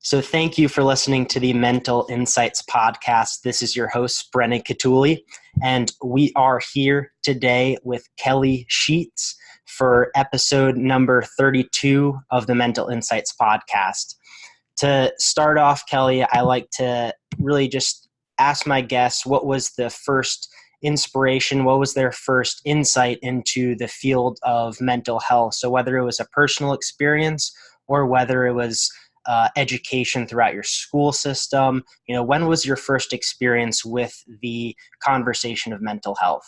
So thank you for listening to the Mental Insights podcast. This is your host, Brennan Catulli, and we are here today with Kelly Sheets for episode number 32 of the Mental Insights podcast. To start off, Kelly, I like to really just ask my guests, what was the first inspiration? What was their first insight into the field of mental health? So whether it was a personal experience or whether it was education throughout your school system, when was your first experience with the conversation of mental health?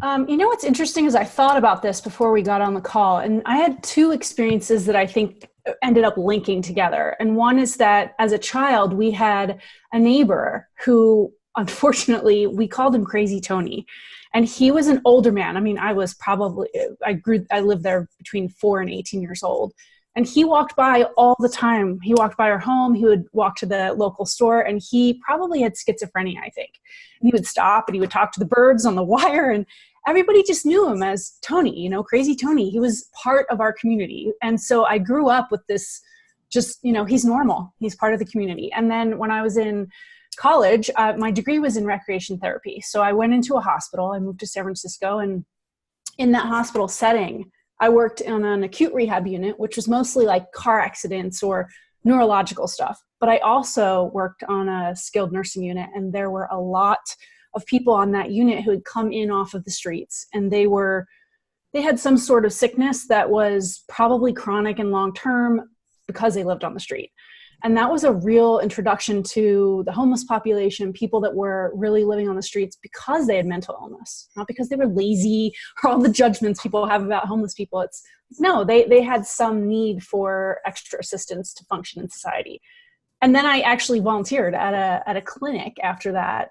What's interesting is I thought about this before we got on the call, and I had two experiences that I think ended up linking together. And one is that as a child, we had a neighbor who, unfortunately, we called him Crazy Tony. And he was an older man. I mean, I lived there between 4 and 18 years old. And he walked by all the time. He walked by our home. He would walk to the local store, and he probably had schizophrenia, I think. And he would stop and he would talk to the birds on the wire, and everybody just knew him as Tony, Crazy Tony. He was part of our community. And so I grew up with this he's normal. He's part of the community. And then when I was in college, my degree was in recreation therapy. So I went into a hospital. I moved to San Francisco, and in that hospital setting, I worked on an acute rehab unit, which was mostly like car accidents or neurological stuff. But I also worked on a skilled nursing unit, and there were a lot of people on that unit who had come in off of the streets, and they had some sort of sickness that was probably chronic and long-term because they lived on the street. And that was a real introduction to the homeless population, people that were really living on the streets because they had mental illness, not because they were lazy or all the judgments people have about homeless people. They had some need for extra assistance to function in society. And then I actually volunteered at a clinic after that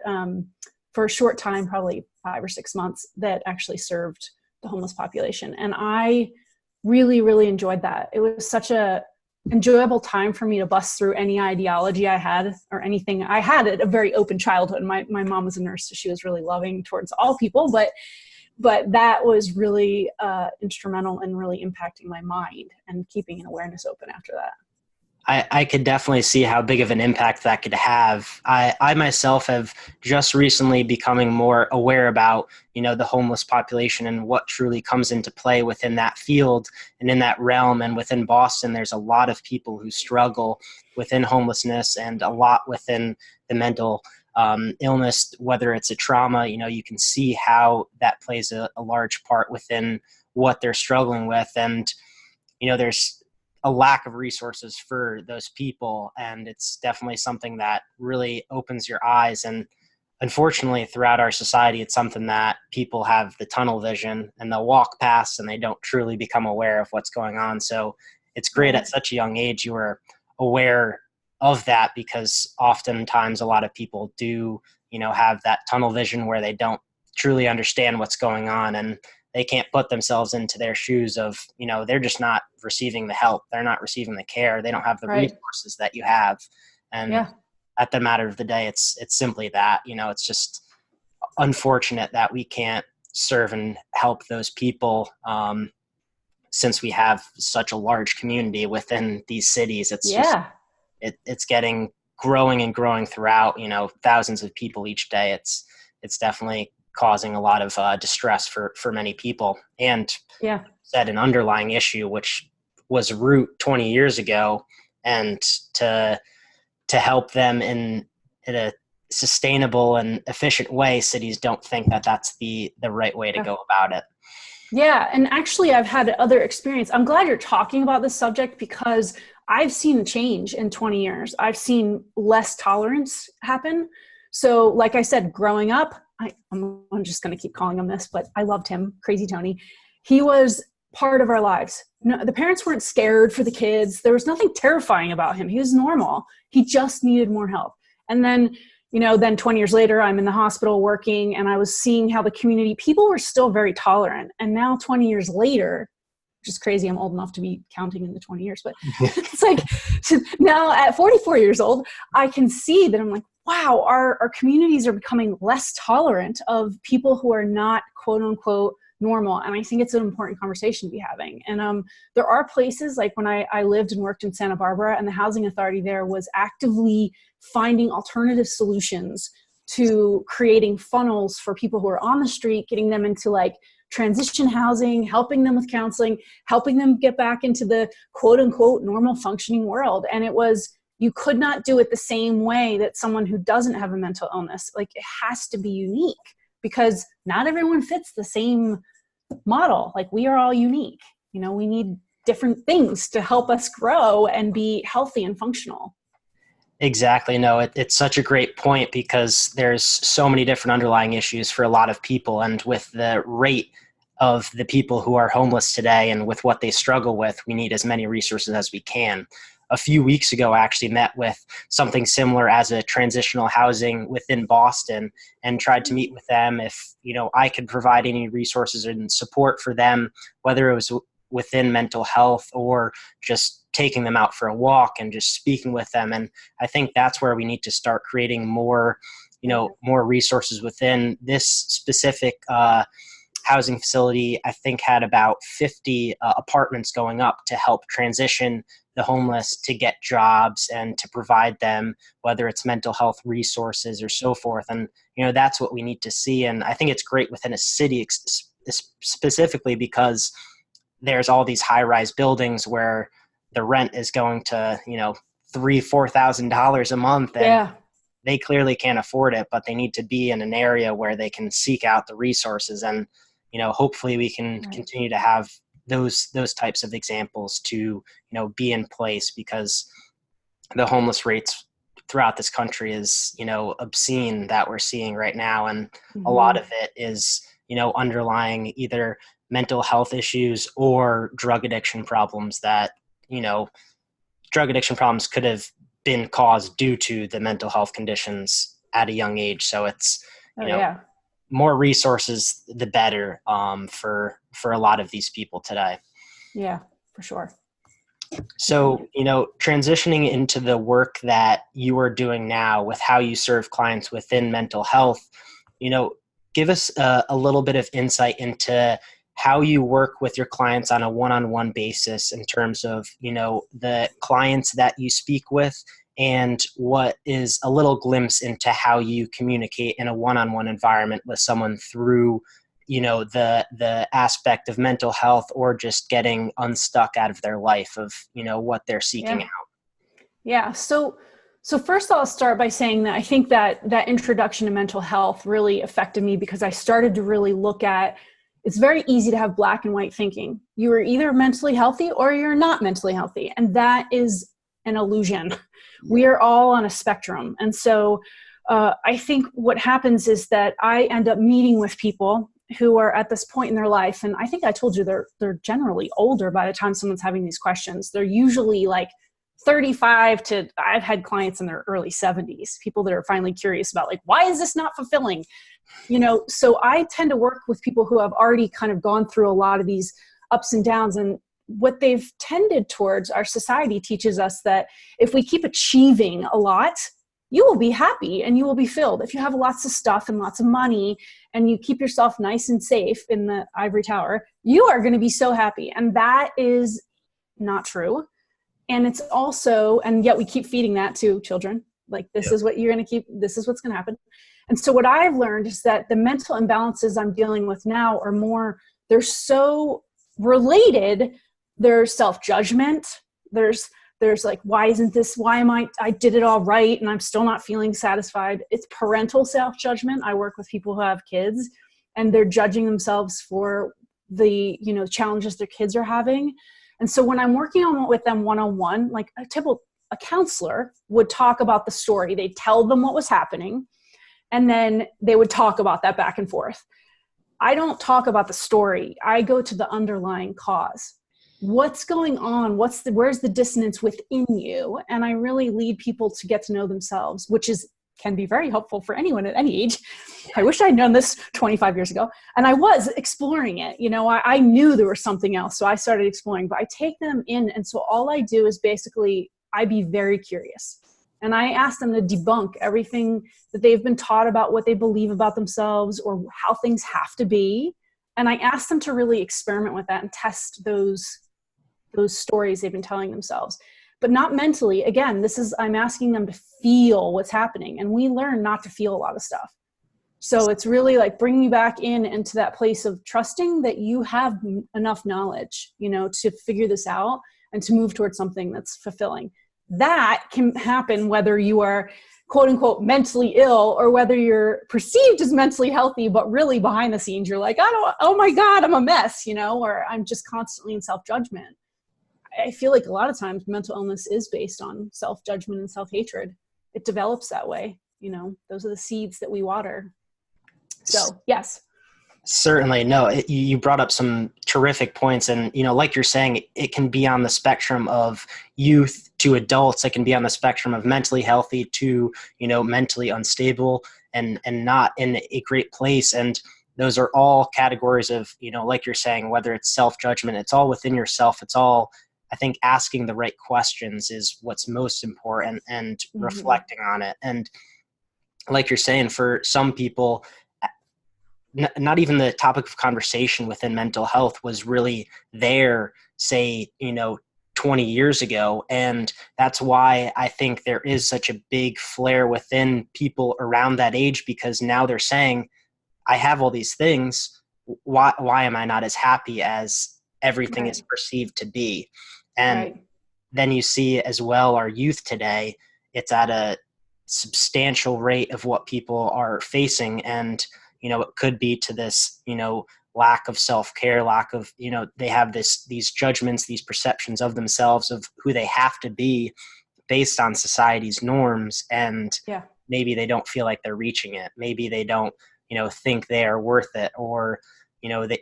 for a short time, probably 5 or 6 months, that actually served the homeless population. And I really, really enjoyed that. It was such a enjoyable time for me to bust through any ideology I had or anything. I had a very open childhood. My mom was a nurse, so she was really loving towards all people, but that was really instrumental in really impacting my mind and keeping an awareness open after that. I could definitely see how big of an impact that could have. I myself have just recently becoming more aware about, the homeless population and what truly comes into play within that field and in that realm. And within Boston, there's a lot of people who struggle within homelessness and a lot within the mental illness, whether it's a trauma. You can see how that plays a large part within what they're struggling with. And, there's a lack of resources for those people. And it's definitely something that really opens your eyes. And unfortunately, throughout our society, it's something that people have the tunnel vision and they'll walk past and they don't truly become aware of what's going on. So it's great at such a young age you were aware of that, because oftentimes a lot of people do, have that tunnel vision where they don't truly understand what's going on, and they can't put themselves into their shoes of, they're just not receiving the help. They're not receiving the care. They don't have the resources that you have. And at the matter of the day, it's simply that, it's just unfortunate that we can't serve and help those people since we have such a large community within these cities. It's getting growing and growing throughout, thousands of people each day. It's definitely causing a lot of distress for many people, and said an underlying issue, which was root 20 years ago, and to help them in a sustainable and efficient way, cities don't think that that's the right way to go about it. Yeah. And actually I've had other experience. I'm glad you're talking about this subject, because I've seen a change in 20 years. I've seen less tolerance happen. So like I said, growing up, I'm just going to keep calling him this, but I loved him, Crazy Tony. He was part of our lives. No, the parents weren't scared for the kids. There was nothing terrifying about him. He was normal. He just needed more help. And then, then 20 years later, I'm in the hospital working, and I was seeing how the community, people were still very tolerant. And now 20 years later, which is crazy, I'm old enough to be counting in the 20 years, but it's like, now at 44 years old, I can see that I'm like, wow, our communities are becoming less tolerant of people who are not, quote unquote, normal. And I think it's an important conversation to be having. And there are places like when I lived and worked in Santa Barbara, and the housing authority there was actively finding alternative solutions to creating funnels for people who are on the street, getting them into like transition housing, helping them with counseling, helping them get back into the quote unquote normal functioning world. And it was, you could not do it the same way that someone who doesn't have a mental illness, like it has to be unique because not everyone fits the same model. Like we are all unique. You know, we need different things to help us grow and be healthy and functional. Exactly. No, it's such a great point because there's so many different underlying issues for a lot of people. And with the rate of the people who are homeless today and with what they struggle with, we need as many resources as we can. A few weeks ago, I actually met with something similar as a transitional housing within Boston and tried to meet with them if, you know, I could provide any resources and support for them, whether it was within mental health or just taking them out for a walk and just speaking with them. And I think that's where we need to start creating more, you know, more resources within this specific housing facility. I think had about 50 apartments going up to help transition the homeless to get jobs and to provide them, whether it's mental health resources or so forth. And, you know, that's what we need to see. And I think it's great within a city specifically because there's all these high-rise buildings where the rent is going to, you know, $3,000-$4,000 a month. And they clearly can't afford it, but they need to be in an area where they can seek out the resources. And, you know, hopefully we can continue to have those types of examples to, you know, be in place because the homeless rates throughout this country is, you know, obscene that we're seeing right now. And a lot of it is, you know, underlying either mental health issues or drug addiction problems that, you know, drug addiction problems could have been caused due to the mental health conditions at a young age. So it's, you know, more resources, the better for a lot of these people today. Yeah, for sure. So, you know, transitioning into the work that you are doing now with how you serve clients within mental health, you know, give us a little bit of insight into how you work with your clients on a one-on-one basis in terms of, you know, the clients that you speak with and what is a little glimpse into how you communicate in a one-on-one environment with someone through, you know, the aspect of mental health or just getting unstuck out of their life of, you know, what they're seeking out. Yeah. So first I'll start by saying that I think that introduction to mental health really affected me because I started to really look at, it's very easy to have black and white thinking. You are either mentally healthy or you're not mentally healthy. And that is an illusion. We are all on a spectrum. And so I think what happens is that I end up meeting with people who are at this point in their life. And I think I told you they're generally older by the time someone's having these questions. They're usually like 35 to, I've had clients in their early 70s, people that are finally curious about like, why is this not fulfilling? You know, so I tend to work with people who have already kind of gone through a lot of these ups and downs. And what they've tended towards, our society teaches us that if we keep achieving a lot, you will be happy and you will be filled. If you have lots of stuff and lots of money and you keep yourself nice and safe in the ivory tower, you are going to be so happy. And that is not true. And it's also, and yet we keep feeding that to children. Like, this is what you're going to keep, this is what's going to happen. And so what I've learned is that the mental imbalances I'm dealing with now are more, they're so related. There's self-judgment. There's like, why isn't this, I did it all right and I'm still not feeling satisfied. It's parental self-judgment. I work with people who have kids and they're judging themselves for the, you know, challenges their kids are having. And so when I'm working with them one-on-one, like a counselor would talk about the story. They'd tell them what was happening, and then they would talk about that back and forth. I don't talk about the story. I go to the underlying cause. What's going on? Where's the dissonance within you? And I really lead people to get to know themselves, which can be very helpful for anyone at any age. I wish I'd known this 25 years ago. And I was exploring it. You know, I knew there was something else. So I started exploring, but I take them in. And so all I do is basically, I be very curious. And I ask them to debunk everything that they've been taught about what they believe about themselves or how things have to be. And I asked them to really experiment with that and test those stories they've been telling themselves, but not mentally. Again, I'm asking them to feel what's happening. And we learn not to feel a lot of stuff. So it's really like bringing you back into that place of trusting that you have enough knowledge, to figure this out and to move towards something that's fulfilling. That can happen whether you are quote unquote mentally ill or whether you're perceived as mentally healthy, but really behind the scenes, you're like, oh my God, I'm a mess, or I'm just constantly in self-judgment. I feel like a lot of times mental illness is based on self-judgment and self-hatred. It develops that way. Those are the seeds that we water. So, yes. Certainly. No, you brought up some terrific points. And, like you're saying, it can be on the spectrum of youth to adults. It can be on the spectrum of mentally healthy to, mentally unstable and not in a great place. And those are all categories of, like you're saying, whether it's self-judgment, it's all within yourself. It's all, I think, asking the right questions is what's most important, and reflecting on it. And like you're saying, for some people, not even the topic of conversation within mental health was really there, say, 20 years ago. And that's why I think there is such a big flare within people around that age, because now they're saying, I have all these things. Why am I not as happy as everything is perceived to be? And then you see as well, our youth today, it's at a substantial rate of what people are facing. And it could be to this, lack of self-care, lack of, they have these judgments, these perceptions of themselves, of who they have to be based on society's norms. And maybe they don't feel like they're reaching it. Maybe they don't, think they are worth it, or,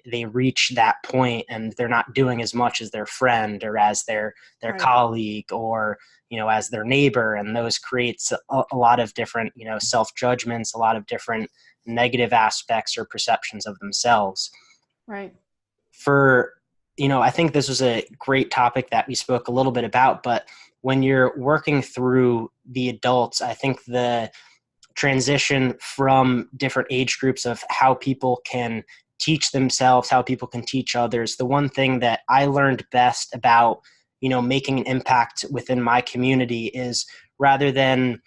they reach that point and they're not doing as much as their friend or as their colleague, or, as their neighbor. And those creates a lot of different, self-judgments, a lot of different negative aspects or perceptions of themselves. Right. I think this was a great topic that we spoke a little bit about, but when you're working through the adults, I think the transition from different age groups of how people can teach themselves, how people can teach others. The one thing that I learned best about, making an impact within my community is, rather than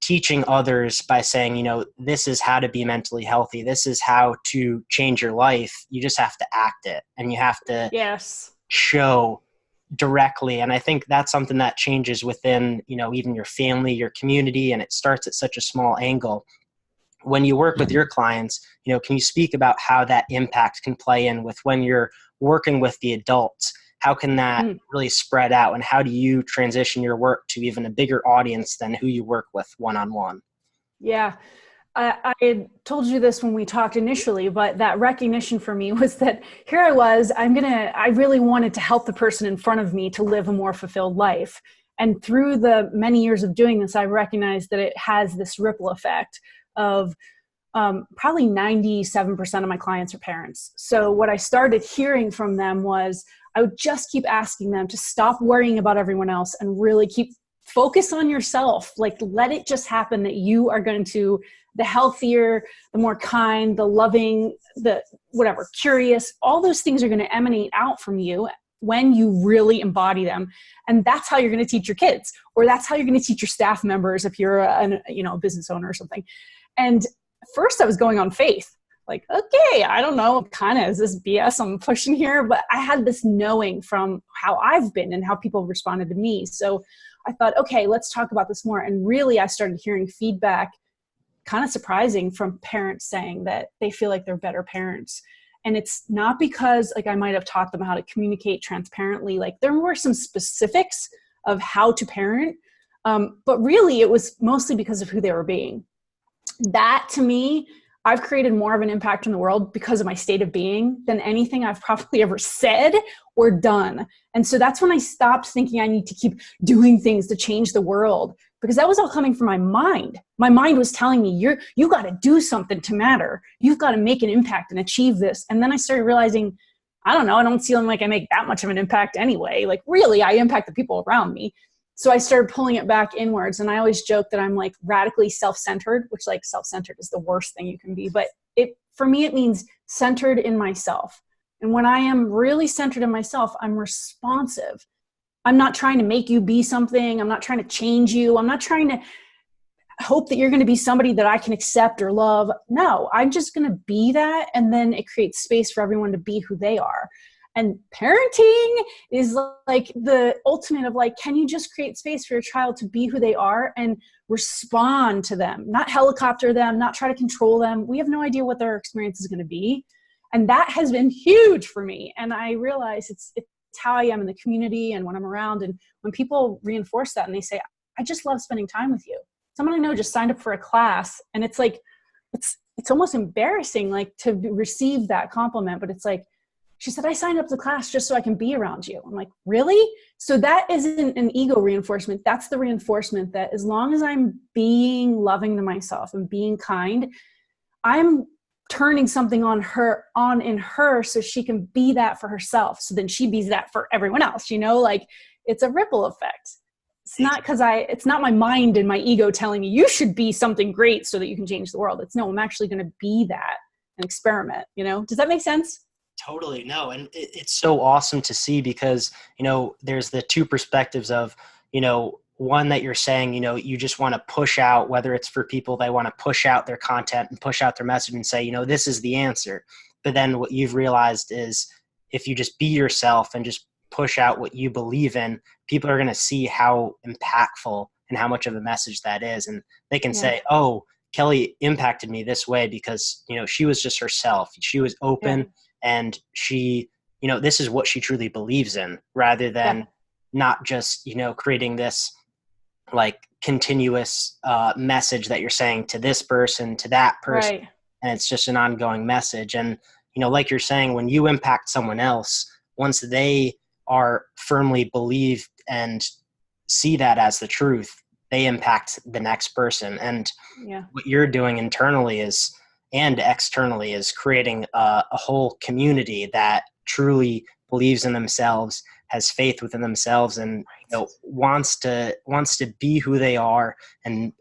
teaching others by saying, this is how to be mentally healthy, this is how to change your life, you just have to act it, and you have to show directly. And I think that's something that changes within, even your family, your community, and it starts at such a small angle. When you work with your clients, can you speak about how that impact can play in with when you're working with the adults? How can that really spread out, and how do you transition your work to even a bigger audience than who you work with one-on-one? Yeah. I told you this when we talked initially, but that recognition for me was that here I was, I really wanted to help the person in front of me to live a more fulfilled life. And through the many years of doing this, I recognized that it has this ripple effect of probably 97% of my clients are parents. So what I started hearing from them was, I would just keep asking them to stop worrying about everyone else and really keep focus on yourself. Like, let it just happen that you are going to, the healthier, the more kind, the loving, the whatever, curious, all those things are going to emanate out from you when you really embody them. And that's how you're going to teach your kids, or that's how you're going to teach your staff members if you're a business owner or something. And first I was going on faith. Like, okay, I don't know, kind of is this BS I'm pushing here, but I had this knowing from how I've been and how people responded to me. So I thought, okay, let's talk about this more. And really, I started hearing feedback, kind of surprising, from parents saying that they feel like they're better parents. And it's not because I might have taught them how to communicate transparently. There were some specifics of how to parent, but really it was mostly because of who they were being. That, to me, I've created more of an impact in the world because of my state of being than anything I've probably ever said or done. And so that's when I stopped thinking I need to keep doing things to change the world, because that was all coming from my mind. My mind was telling me, you got to do something to matter. You've got to make an impact and achieve this. And then I started realizing, I don't know, I don't feel like I make that much of an impact anyway. Really, I impact the people around me. So I started pulling it back inwards. And I always joke that I'm radically self-centered, which self-centered is the worst thing you can be. But for me, it means centered in myself. And when I am really centered in myself, I'm responsive. I'm not trying to make you be something. I'm not trying to change you. I'm not trying to hope that you're going to be somebody that I can accept or love. No, I'm just going to be that. And then it creates space for everyone to be who they are. And parenting is like the ultimate of like, can you just create space for your child to be who they are and respond to them, not helicopter them, not try to control them. We have no idea what their experience is going to be. And that has been huge for me. And I realize it's how I am in the community and when I'm around. And when people reinforce that and they say, I just love spending time with you. Someone I know just signed up for a class, and it's like, it's almost embarrassing, like, to receive that compliment. But it's like, she said, I signed up the class just so I can be around you. I'm like, really? So that isn't an ego reinforcement. That's the reinforcement that as long as I'm being loving to myself and being kind, I'm turning something on in her so she can be that for herself. So then she be that for everyone else, like it's a ripple effect. It's not it's not my mind and my ego telling me you should be something great so that you can change the world. It's no, I'm actually going to be that and experiment, Does that make sense? Totally. No. And it's so awesome to see because, there's the two perspectives of, one that you're saying, you just want to push out, whether it's for people, they want to push out their content and push out their message and say, this is the answer. But then what you've realized is if you just be yourself and just push out what you believe in, people are going to see how impactful and how much of a message that is. And they can say, oh, Kelly impacted me this way because, she was just herself. She was open and she, this is what she truly believes in rather than not just, creating this like continuous message that you're saying to this person, to that person. Right. And it's just an ongoing message. And, like you're saying, when you impact someone else, once they are firmly believed and see that as the truth, they impact the next person. And what you're doing internally and externally is creating a whole community that truly believes in themselves, has faith within themselves, and wants to be who they are, and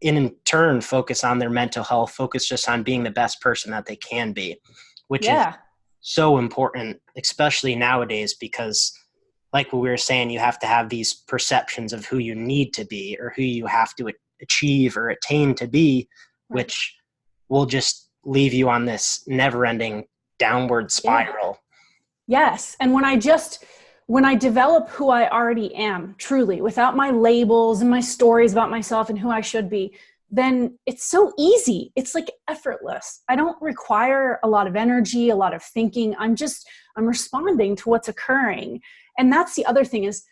in turn focus on their mental health, focus just on being the best person that they can be, which is so important, especially nowadays, because like what we were saying, you have to have these perceptions of who you need to be or who you have to achieve or attain to be, which will just leave you on this never-ending downward spiral. Yes. And when I develop who I already am, truly, without my labels and my stories about myself and who I should be, then it's so easy. It's like effortless. I don't require a lot of energy, a lot of thinking. I'm responding to what's occurring. And that's the other thing is,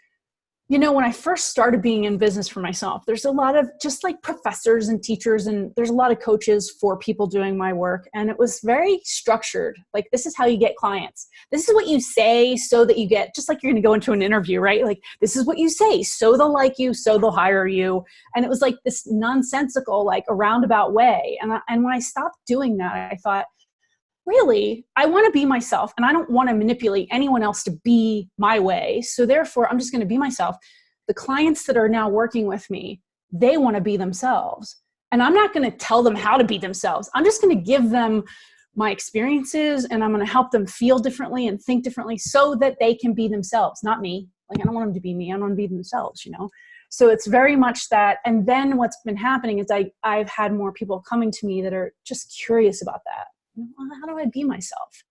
when I first started being in business for myself, there's a lot of just like professors and teachers, and there's a lot of coaches for people doing my work. And it was very structured. Like, this is how you get clients. This is what you say so that you get, just like you're going to go into an interview, right? Like, this is what you say so they'll like you, so they'll hire you. And it was like this nonsensical, like a roundabout way. And when I stopped doing that, I thought, really, I want to be myself, and I don't want to manipulate anyone else to be my way. So therefore, I'm just going to be myself. The clients that are now working with me, they want to be themselves. And I'm not going to tell them how to be themselves. I'm just going to give them my experiences, and I'm going to help them feel differently and think differently so that they can be themselves, not me. Like, I don't want them to be me. I want them to be themselves, So it's very much that. And then what's been happening is I've had more people coming to me that are just curious about that. How do I be myself?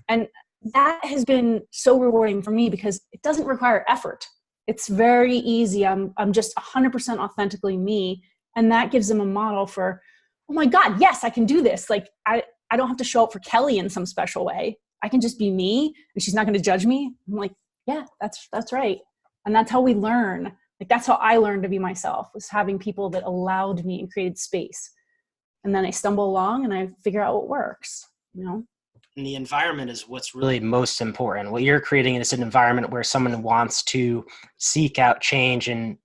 And that has been so rewarding for me because it doesn't require effort. It's very easy. I'm just 100% authentically me. And that gives them a model for, oh my God, yes, I can do this. Like, I don't have to show up for Kelly in some special way. I can just be me and she's not going to judge me. I'm like, yeah, that's right. And that's how we learn. Like, that's how I learned to be myself, was having people that allowed me and created space. And then I stumble along and I figure out what works, And the environment is what's really most important. What you're creating is an environment where someone wants to seek out change and,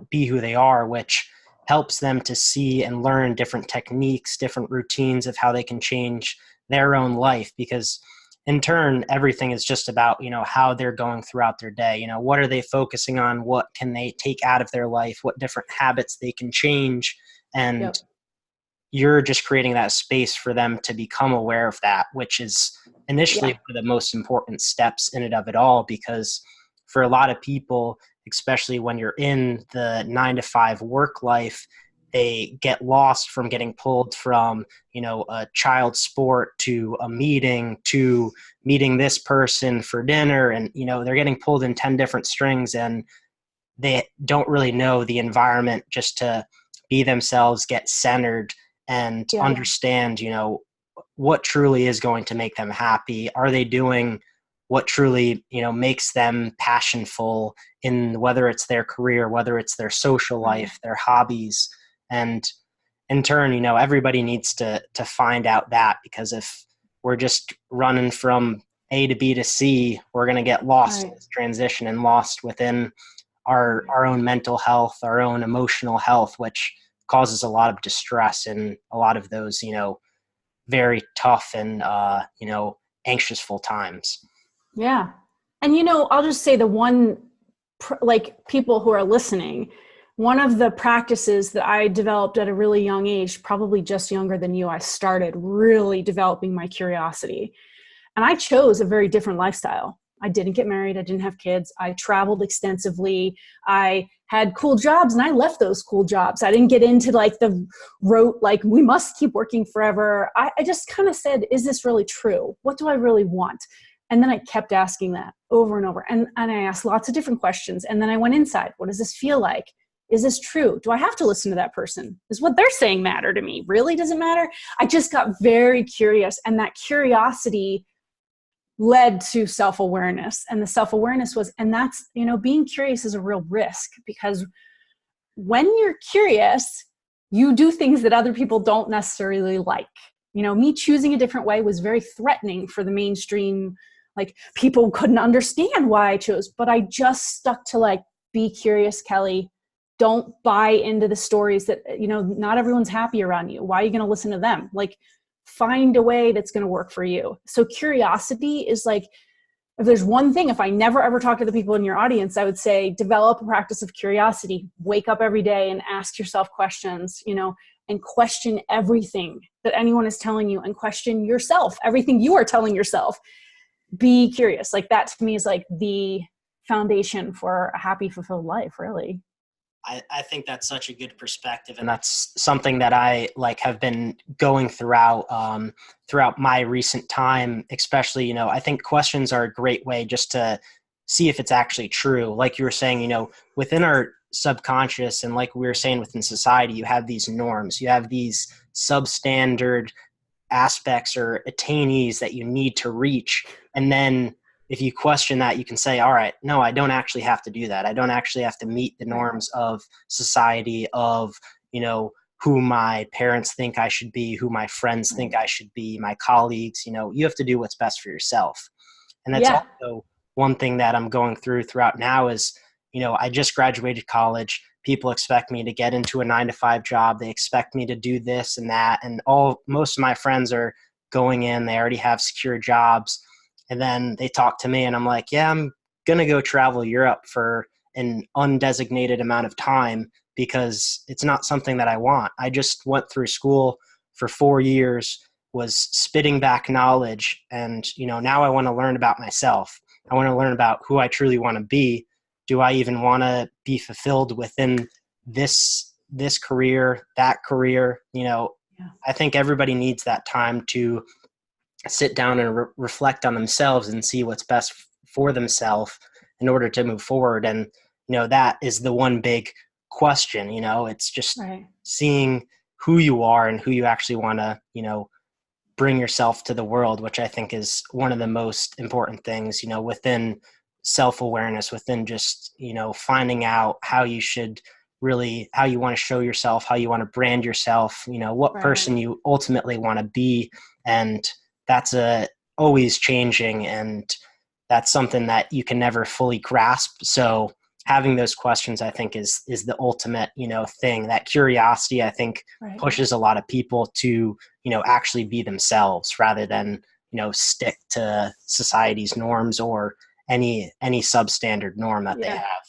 be who they are, which helps them to see and learn different techniques, different routines of how they can change their own life. Because in turn, everything is just about, how they're going throughout their day. What are they focusing on? What can they take out of their life? What different habits they can change? And you're just creating that space for them to become aware of that, which is initially Yeah. one of the most important steps in and of it all, because for a lot of people, especially when you're in the 9 to 5 work life, they get lost from getting pulled from, a child sport to a meeting to meeting this person for dinner. And, they're getting pulled in 10 different strings, and they don't really know the environment just to be themselves, get centered, and Yeah. understand, what truly is going to make them happy. Are they doing what truly, makes them passionful in, whether it's their career, whether it's their social life, their hobbies. And in turn, everybody needs to find out that, because if we're just running from A to B to C, we're going to get lost in this transition and lost within our own mental health, our own emotional health, which causes a lot of distress in a lot of those, very tough and, anxiousful times. Yeah. And, I'll just say the one, like people who are listening, one of the practices that I developed at a really young age, probably just younger than you, I started really developing my curiosity. And I chose a very different lifestyle. I didn't get married. I didn't have kids. I traveled extensively. I had cool jobs and I left those cool jobs. I didn't get into like the rote, like we must keep working forever. I just kind of said, is this really true? What do I really want? And then I kept asking that over and over. And I asked lots of different questions. And then I went inside. What does this feel like? Is this true? Do I have to listen to that person? Does what they're saying matter to me? Really? Does it matter? I just got very curious. And that curiosity led to self-awareness. And the self-awareness was, and that's, being curious is a real risk, because when you're curious, you do things that other people don't necessarily like. Me choosing a different way was very threatening for the mainstream. Like, people couldn't understand why I chose, but I just stuck to like, be curious, Kelly. Don't buy into the stories that, not everyone's happy around you. Why are you going to listen to them? Like, find a way that's going to work for you. So curiosity is like, if there's one thing, if I never ever talk to the people in your audience, I would say develop a practice of curiosity. Wake up every day and ask yourself questions, and question everything that anyone is telling you, and question yourself, everything you are telling yourself. Be curious. Like, that to me is like the foundation for a happy, fulfilled life, really. I think that's such a good perspective, and that's something that I have been going throughout my recent time, especially. I think questions are a great way just to see if it's actually true. Like you were saying, within our subconscious, and like we were saying within society, you have these norms, you have these substandard aspects or attainees that you need to reach, and then if you question that, you can say, all right, no, I don't actually have to do that. I don't actually have to meet the norms of society, of, who my parents think I should be, who my friends think I should be, my colleagues. You have to do what's best for yourself. And that's also one thing that I'm going throughout now is, I just graduated college. People expect me to get into a 9 to 5 job. They expect me to do this and that. And most of my friends are going in, they already have secure jobs. And then they talk to me and I'm like, yeah, I'm going to go travel Europe for an undesignated amount of time because it's not something that I want. I just went through school for 4 years, was spitting back knowledge. And, now I want to learn about myself. I want to learn about who I truly want to be. Do I even want to be fulfilled within this career, that career? I think everybody needs that time to sit down and reflect on themselves and see what's best for themselves in order to move forward. And, that is the one big question, it's just seeing who you are and who you actually want to, bring yourself to the world, which I think is one of the most important things, within self-awareness, within just, finding out how you should really, how you want to show yourself, how you want to brand yourself, what person you ultimately want to be. And that's always changing, and that's something that you can never fully grasp. So having those questions, I think, is the ultimate, thing. That curiosity, I think, pushes a lot of people to, actually be themselves rather than, stick to society's norms or any substandard norm that they have.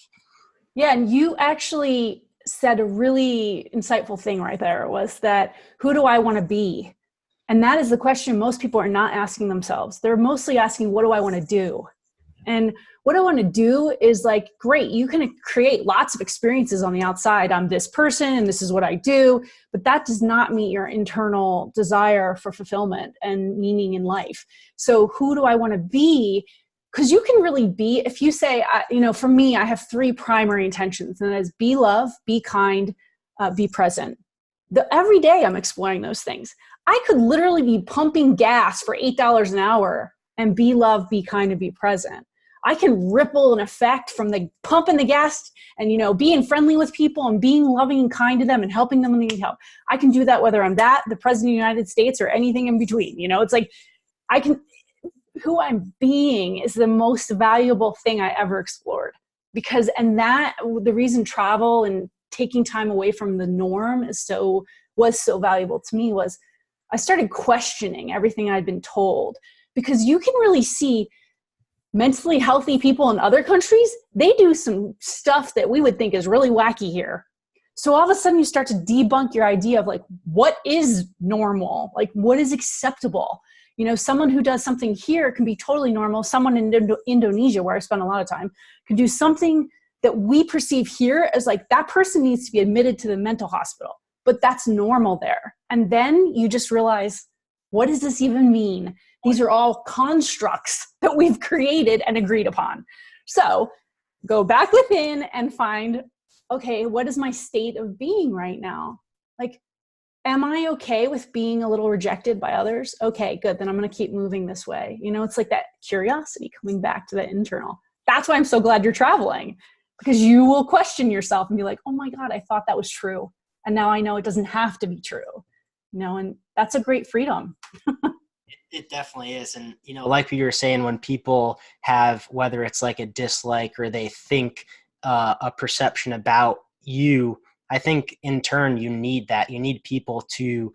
Yeah. And you actually said a really insightful thing right there, was that who do I want to be? And that is the question most people are not asking themselves. They're mostly asking, what do I want to do? And what I want to do is like, great, you can create lots of experiences on the outside. I'm this person and this is what I do, but that does not meet your internal desire for fulfillment and meaning in life. So who do I want to be? Because you can really be, if you say, for me, I have 3 primary intentions, and that is be love, be kind, be present. Every day I'm exploring those things. I could literally be pumping gas for $8 an hour and be love, be kind, and be present. I can ripple an effect from the pumping the gas and, being friendly with people and being loving and kind to them and helping them when they need help. I can do that whether I'm the president of the United States or anything in between. It's like who I'm being is the most valuable thing I ever explored. The reason travel and taking time away from the norm was so valuable to me was I started questioning everything I'd been told, because you can really see mentally healthy people in other countries, they do some stuff that we would think is really wacky here. So all of a sudden you start to debunk your idea of like, what is normal? Like, what is acceptable? Someone who does something here can be totally normal. Someone in Indonesia, where I spent a lot of time, could do something that we perceive here as like, that person needs to be admitted to the mental hospital, but that's normal there. And then you just realize, what does this even mean? These are all constructs that we've created and agreed upon. So go back within and find, okay, what is my state of being right now? Like, am I okay with being a little rejected by others? Okay, good. Then I'm going to keep moving this way. It's like that curiosity coming back to the internal. That's why I'm so glad you're traveling, because you will question yourself and be like, oh my God, I thought that was true. And now I know it doesn't have to be true. And that's a great freedom. It definitely is. And, like you were saying, when people have, whether it's like a dislike or they think a perception about you, I think in turn you need that. You need people to,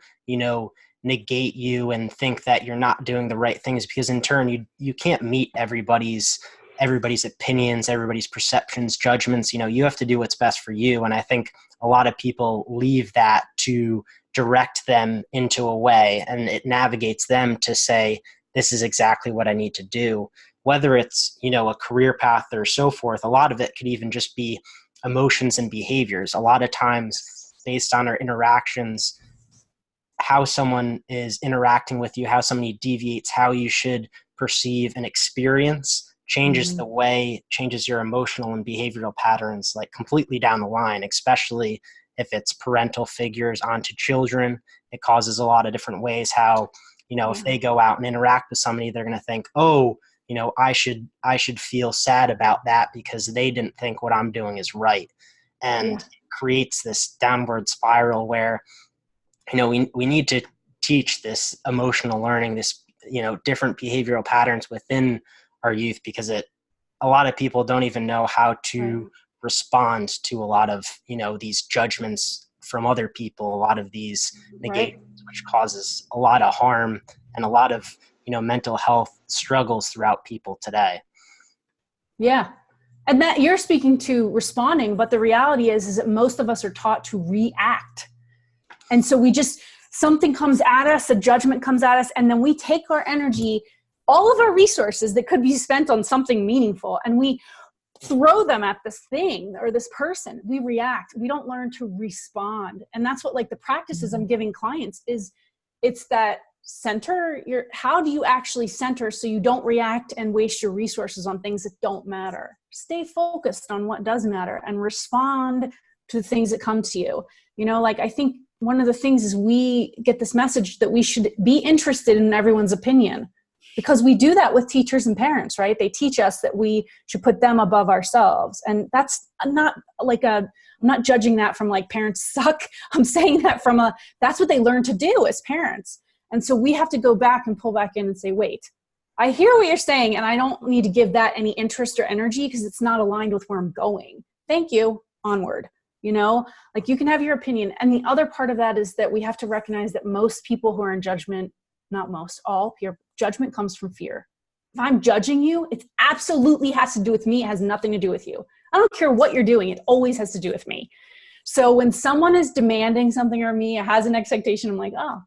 negate you and think that you're not doing the right things, because in turn you can't meet everybody's opinions, everybody's perceptions, judgments. You have to do what's best for you. And I think a lot of people leave that to direct them into a way, and it navigates them to say, this is exactly what I need to do. Whether it's, a career path or so forth, a lot of it could even just be emotions and behaviors. A lot of times based on our interactions, how someone is interacting with you, how somebody deviates, how you should perceive an experience changes changes your emotional and behavioral patterns, like completely down the line, especially if it's parental figures onto children. It causes a lot of different ways how, if they go out and interact with somebody, they're going to think, oh, I should feel sad about that because they didn't think what I'm doing is right. And it creates this downward spiral where, we need to teach this emotional learning, this, different behavioral patterns within our youth, because a lot of people don't even know how to respond to a lot of, these judgments from other people, a lot of these negations, which causes a lot of harm and a lot of, mental health struggles throughout people today. Yeah. And that you're speaking to responding, but the reality is that most of us are taught to react. And so something comes at us, a judgment comes at us, and then we take our energy, all of our resources that could be spent on something meaningful, and we throw them at this thing or this person. We react. We don't learn to respond. And that's what the practices I'm giving clients is, it's that how do you actually center so you don't react and waste your resources on things that don't matter? Stay focused on what does matter and respond to the things that come to you. I think one of the things is we get this message that we should be interested in everyone's opinion, because we do that with teachers and parents, right? They teach us that we should put them above ourselves. And that's not I'm not judging that from parents suck. I'm saying that that's what they learn to do as parents. And so we have to go back and pull back in and say, wait, I hear what you're saying, and I don't need to give that any interest or energy because it's not aligned with where I'm going. Thank you. Onward. You can have your opinion. And the other part of that is that we have to recognize that most people who are in judgment, not most, all your judgment comes from fear. If I'm judging you, it absolutely has to do with me. It has nothing to do with you. I don't care what you're doing. It always has to do with me. So when someone is demanding something from me, has an expectation, I'm like, oh,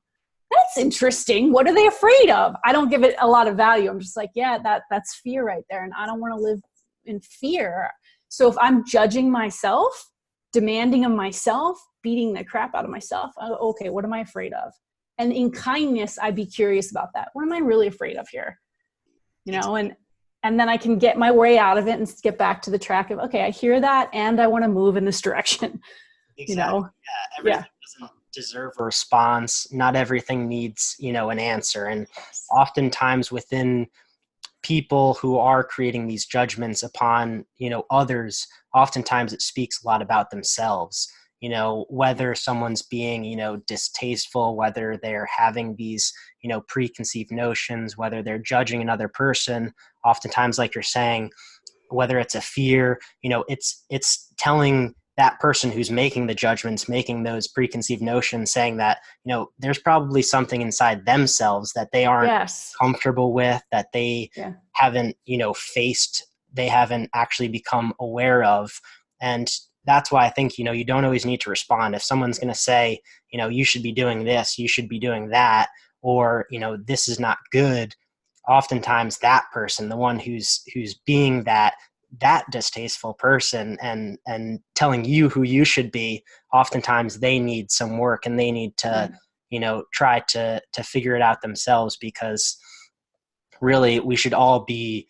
that's interesting. What are they afraid of? I don't give it a lot of value. I'm just like, yeah, that's fear right there. And I don't want to live in fear. So if I'm judging myself, demanding of myself, beating the crap out of myself, okay, what am I afraid of? And in kindness, I'd be curious about that. What am I really afraid of here? You know, and then I can get my way out of it and get back to the track of, okay, I hear that and I want to move in this direction. Exactly. You know? Yeah. Everything doesn't deserve a response. Not everything needs, an answer. And oftentimes within people who are creating these judgments upon, others, oftentimes it speaks a lot about themselves. Whether someone's being, distasteful, whether they're having these, preconceived notions, whether they're judging another person, oftentimes, like you're saying, whether it's a fear, it's telling that person who's making the judgments, making those preconceived notions, saying that, there's probably something inside themselves that they aren't comfortable with, that they haven't, faced, they haven't actually become aware of. And that's why I think, you don't always need to respond. If someone's going to say, you should be doing this, you should be doing that, or, this is not good, oftentimes that person, the one who's being that distasteful person and telling you who you should be, oftentimes they need some work and they need to, try to figure it out themselves, because really we should all be,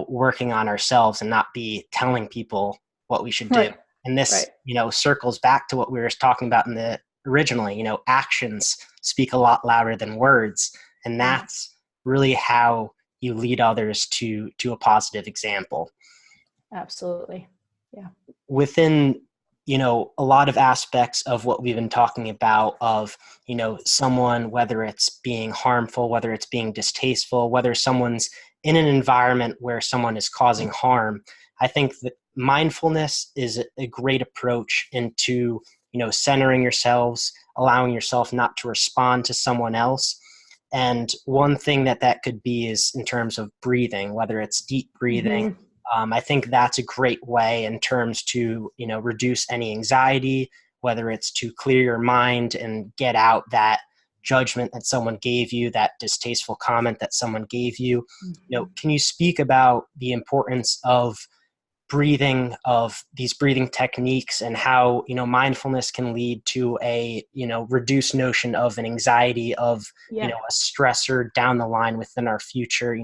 working on ourselves and not be telling people what we should do. And this, circles back to what we were talking about in the originally, actions speak a lot louder than words. And that's really how you lead others to a positive example. Absolutely. Yeah. Within, a lot of aspects of what we've been talking about of, someone, whether it's being harmful, whether it's being distasteful, whether someone's in an environment where someone is causing harm, I think that mindfulness is a great approach into, centering yourselves, allowing yourself not to respond to someone else. And one thing that could be is in terms of breathing, whether it's deep breathing. I think that's a great way in terms to, reduce any anxiety, whether it's to clear your mind and get out that judgment that someone gave you, that distasteful comment that someone gave you. Can you speak about the importance of breathing, of these breathing techniques, and how, mindfulness can lead to a, reduced notion of an anxiety of, a stressor down the line within our future?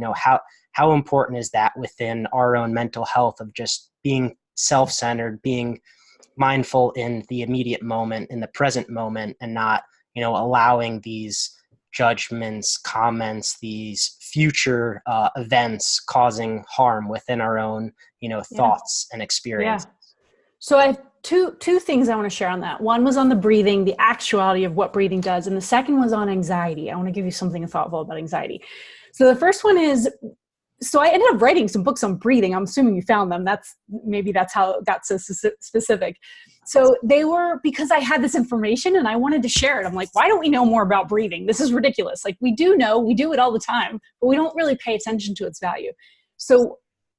How important is that within our own mental health of just being self-centered, being mindful in the immediate moment, in the present moment, and not, allowing these judgments, comments, these future events causing harm within our own, thoughts and experiences? So I have two things I want to share on that. One was on the breathing, the actuality of what breathing does. And the second was on anxiety. I want to give you something thoughtful about anxiety. So the first one is, so I ended up writing some books on breathing. I'm assuming you found them. Maybe that's how it got so specific. So they were because I had this information and I wanted to share it. I'm like, why don't we know more about breathing? This is ridiculous. Like we do it all the time, but we don't really pay attention to its value. So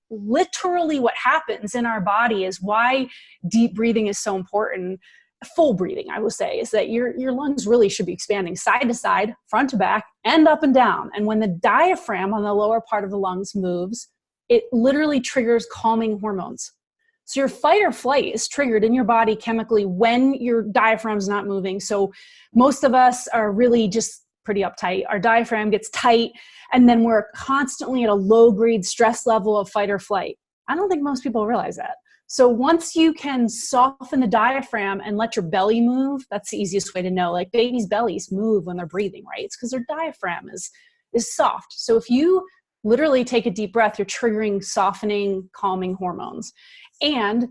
literally what happens in our body is why deep breathing is so important. Full breathing, I will say, is that your lungs really should be expanding side to side, front to back, and up and down. And when the diaphragm on the lower part of the lungs moves, it literally triggers calming hormones. So your fight or flight is triggered in your body chemically when your diaphragm's not moving. So most of us are really just pretty uptight. Our diaphragm gets tight, and then we're constantly at a low-grade stress level of fight or flight. I don't think most people realize that. So once you can soften the diaphragm and let your belly move, that's the easiest way to know. Like babies' bellies move when they're breathing, right? It's because their diaphragm is soft. So if you literally take a deep breath, you're triggering softening, calming hormones. And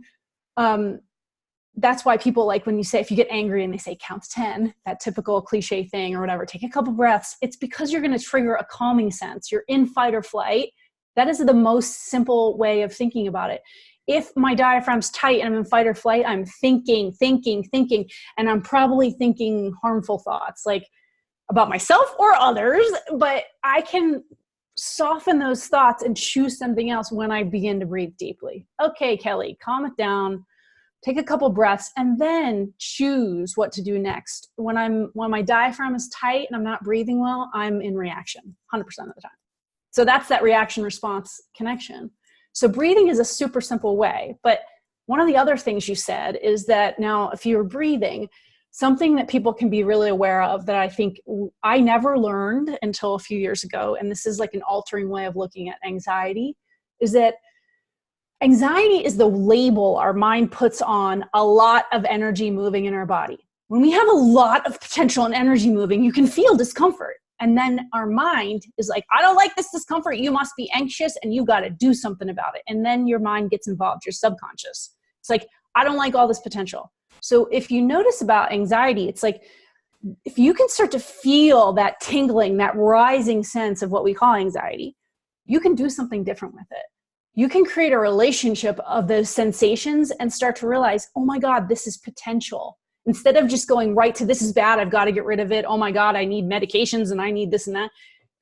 that's why people like when you say, if you get angry and they say count to 10, that typical cliche thing or whatever, take a couple breaths. It's because you're going to trigger a calming sense. You're in fight or flight. That is the most simple way of thinking about it. If my diaphragm's tight and I'm in fight or flight, I'm thinking, and I'm probably thinking harmful thoughts like about myself or others, but I can soften those thoughts and choose something else when I begin to breathe deeply. Okay, Kelly, calm it down. take a couple breaths, and then choose what to do next. When my diaphragm is tight and I'm not breathing well, I'm in reaction 100% of the time. So that's that reaction response connection. So breathing is a super simple way. But one of the other things you said is that now if you're breathing, something that people can be really aware of that I think I never learned until a few years ago, and this is like an altering way of looking at anxiety, is that anxiety is the label our mind puts on a lot of energy moving in our body. When we have a lot of potential and energy moving, you can feel discomfort. And then our mind is like, I don't like this discomfort. You must be anxious and you got to do something about it. And then your mind gets involved, your subconscious. It's like, I don't like all this potential. So if you notice about anxiety, it's like, if you can start to feel that tingling, that rising sense of what we call anxiety, you can do something different with it. You can create a relationship of those sensations and start to realize, oh my God, this is potential. Instead of just going right to this is bad, I've got to get rid of it. Oh my God, I need medications and I need this and that.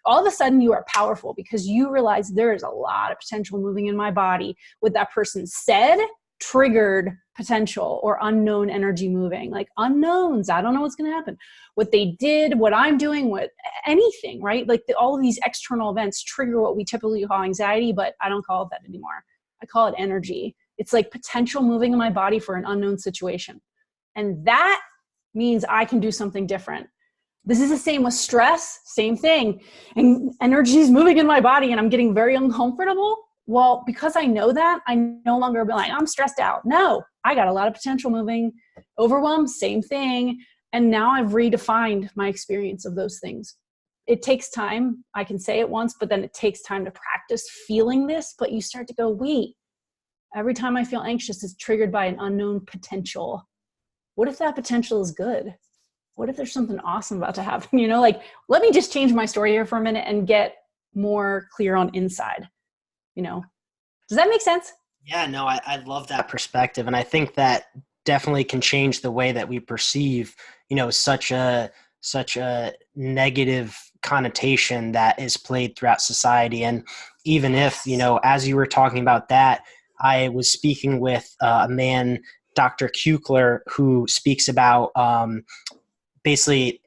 All of a sudden you are powerful because you realize there is a lot of potential moving in my body. What that person said triggered potential or unknown energy moving, like unknowns. I don't know what's going to happen. What they did, what I'm doing, what anything, right? Like all of these external events trigger what we typically call anxiety, but I don't call it that anymore. I call it energy. It's like potential moving in my body for an unknown situation. And that means I can do something different. This is the same with stress, same thing. And energy is moving in my body and I'm getting very uncomfortable. Well, because I know that, I no longer be like, I'm stressed out. No, I got a lot of potential moving. Overwhelmed, same thing. And now I've redefined my experience of those things. It takes time. I can say it once, but then it takes time to practice feeling this. But you start to go, wait, every time I feel anxious, it's triggered by an unknown potential. What if that potential is good? What if there's something awesome about to happen? You know, like, let me just change my story here for a minute and get more clear on inside. You know, does that make sense? Yeah, no, I love that perspective. And I think that definitely can change the way that we perceive, such a negative connotation that is played throughout society. And even if, as you were talking about that, I was speaking with a man, Dr. Kukler, who speaks about basically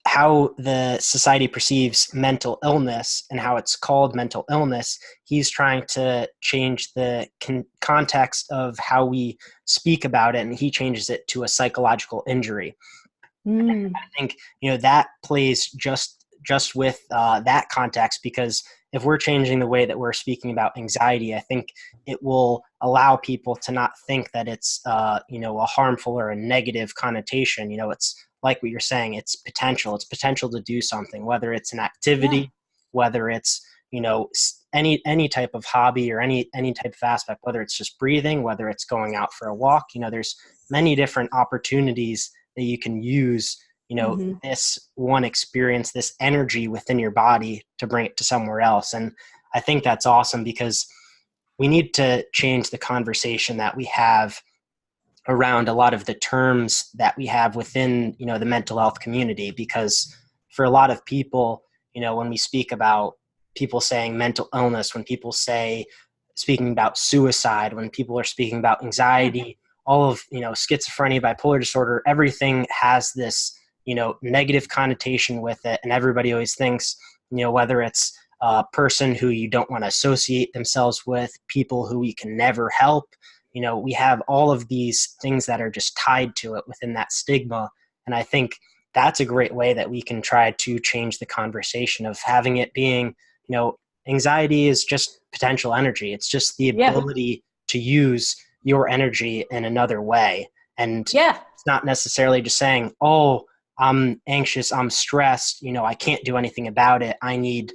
how the society perceives mental illness and how it's called mental illness. He's trying to change the context of how we speak about it, and he changes it to a psychological injury. I think that plays just with that context, because if we're changing the way that we're speaking about anxiety, I think it will allow people to not think that it's a harmful or a negative connotation. It's like what you're saying, it's potential. It's potential to do something, whether it's an activity, whether it's any type of hobby or any type of aspect, whether it's just breathing, whether it's going out for a walk. There's many different opportunities that you can use this one experience, this energy within your body, to bring it to somewhere else. And I think that's awesome, because we need to change the conversation that we have around a lot of the terms that we have within, the mental health community. Because for a lot of people, when we speak about people saying mental illness, when people speaking about suicide, when people are speaking about anxiety, all of, schizophrenia, bipolar disorder, everything has this, negative connotation with it. And everybody always thinks, whether it's a person who you don't want to associate themselves with, people who we can never help, we have all of these things that are just tied to it within that stigma. And I think that's a great way that we can try to change the conversation of having it being, anxiety is just potential energy. It's just the ability to use your energy in another way. And it's not necessarily just saying, oh, I'm anxious, I'm stressed, I can't do anything about it, I need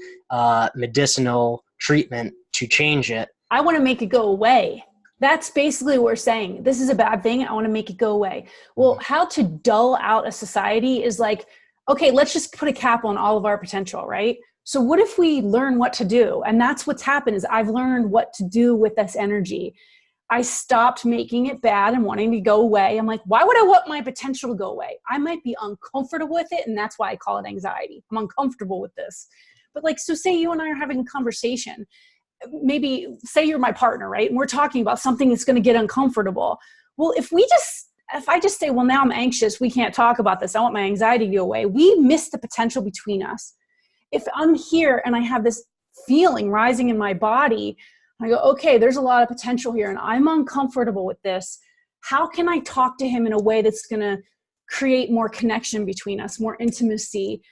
medicinal treatment to change it. I want to make it go away. That's basically what we're saying. This is a bad thing. I want to make it go away. Well, how to dull out a society is like, okay, let's just put a cap on all of our potential, right? So what if we learn what to do? And that's what's happened, is I've learned what to do with this energy. I stopped making it bad and wanting to go away. I'm like, why would I want my potential to go away? I might be uncomfortable with it, and that's why I call it anxiety. I'm uncomfortable with this. But like, so say you and I are having a conversation. Maybe say you're my partner, right? And we're talking about something that's going to get uncomfortable. well, if I just say, well, now I'm anxious, we can't talk about this, I want my anxiety to go away, we miss the potential between us. If I'm here and I have this feeling rising in my body, I go, okay, there's a lot of potential here and I'm uncomfortable with this. How can I talk to him in a way that's going to create more connection between us, more intimacy?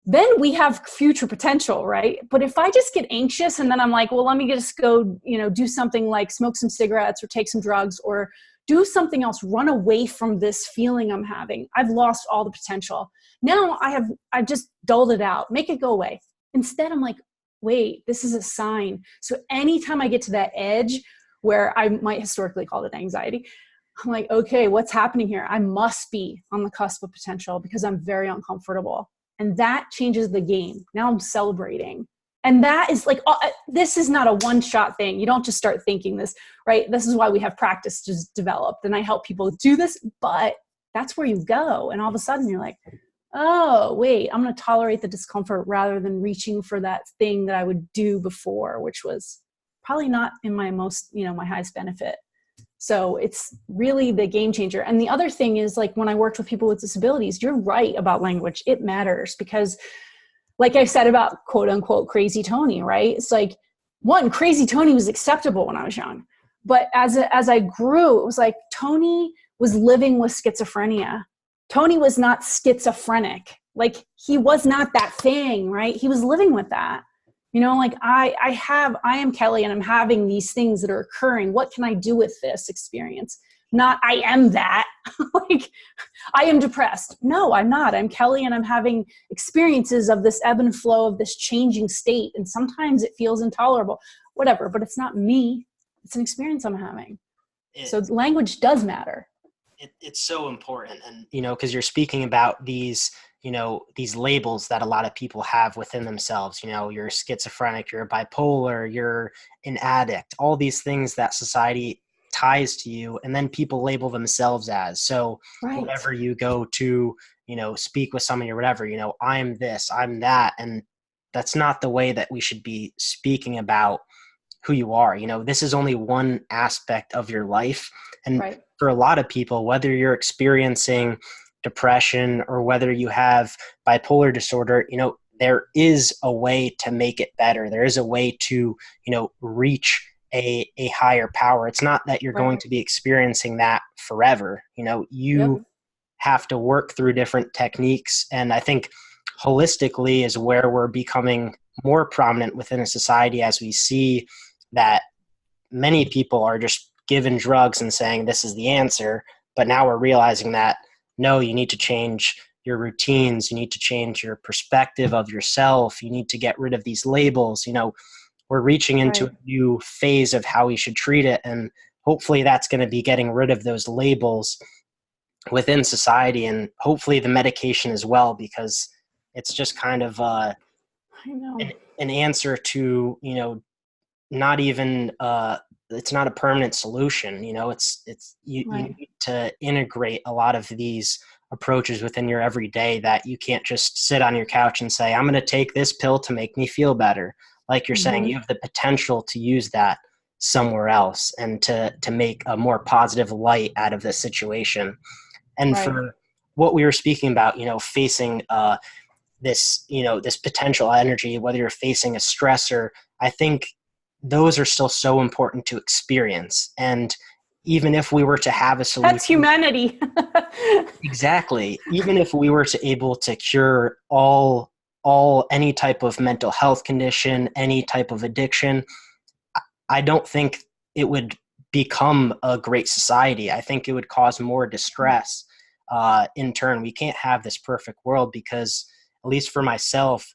Then we have future potential, right? But if I just get anxious and then I'm like, well, let me just go, do something like smoke some cigarettes or take some drugs or do something else, run away from this feeling I'm having, I've lost all the potential. Now I've just dulled it out, make it go away. Instead, I'm like, wait, this is a sign. So anytime I get to that edge where I might historically call it anxiety, I'm like, okay, what's happening here? I must be on the cusp of potential because I'm very uncomfortable. And that changes the game. Now I'm celebrating. And that is like, this is not a one-shot thing. You don't just start thinking this, right? This is why we have practice just developed. And I help people do this, but that's where you go. And all of a sudden you're like, oh, wait, I'm going to tolerate the discomfort rather than reaching for that thing that I would do before, which was probably not in my most, my highest benefit. So it's really the game changer. And the other thing is, like, when I worked with people with disabilities, you're right about language. It matters because, like I said about quote unquote crazy Tony, right? It's like, one, crazy Tony was acceptable when I was young. But as I grew, it was like Tony was living with schizophrenia. Tony was not schizophrenic. Like, he was not that thing, right? He was living with that. Like I am Kelly and I'm having these things that are occurring. What can I do with this experience? Not, I am that. Like, I am depressed. No, I'm not. I'm Kelly and I'm having experiences of this ebb and flow of this changing state. And sometimes it feels intolerable, whatever, but it's not me. It's an experience I'm having. So language does matter. It's so important. And, because you're speaking about these labels that a lot of people have within themselves. You're schizophrenic, you're bipolar, you're an addict, all these things that society ties to you, and then people label themselves as. So right. Whenever you go to, speak with somebody or whatever, I'm this, I'm that. And that's not the way that we should be speaking about who you are. This is only one aspect of your life. And right. For a lot of people, whether you're experiencing depression or whether you have bipolar disorder, there is a way to make it better. There is a way to, reach a higher power. It's not that you're going to be experiencing that forever. You have to work through different techniques. And I think holistically is where we're becoming more prominent within a society, as we see that many people are just given drugs and saying this is the answer. But now we're realizing that no, you need to change your routines. You need to change your perspective of yourself. You need to get rid of these labels. We're reaching into a new phase of how we should treat it. And hopefully that's going to be getting rid of those labels within society, and hopefully the medication as well, because it's just kind of an answer to, not even it's not a permanent solution. You need to integrate a lot of these approaches within your everyday, that you can't just sit on your couch and say, I'm going to take this pill to make me feel better. Like you're saying, you have the potential to use that somewhere else and to make a more positive light out of this situation. And for what we were speaking about, facing this, this potential energy, whether you're facing a stressor, I think those are still so important to experience. And even if we were to have a solution, that's humanity. Exactly. Even if we were to able to cure any type of mental health condition, any type of addiction, I don't think it would become a great society. I think it would cause more distress. In turn, we can't have this perfect world, because at least for myself,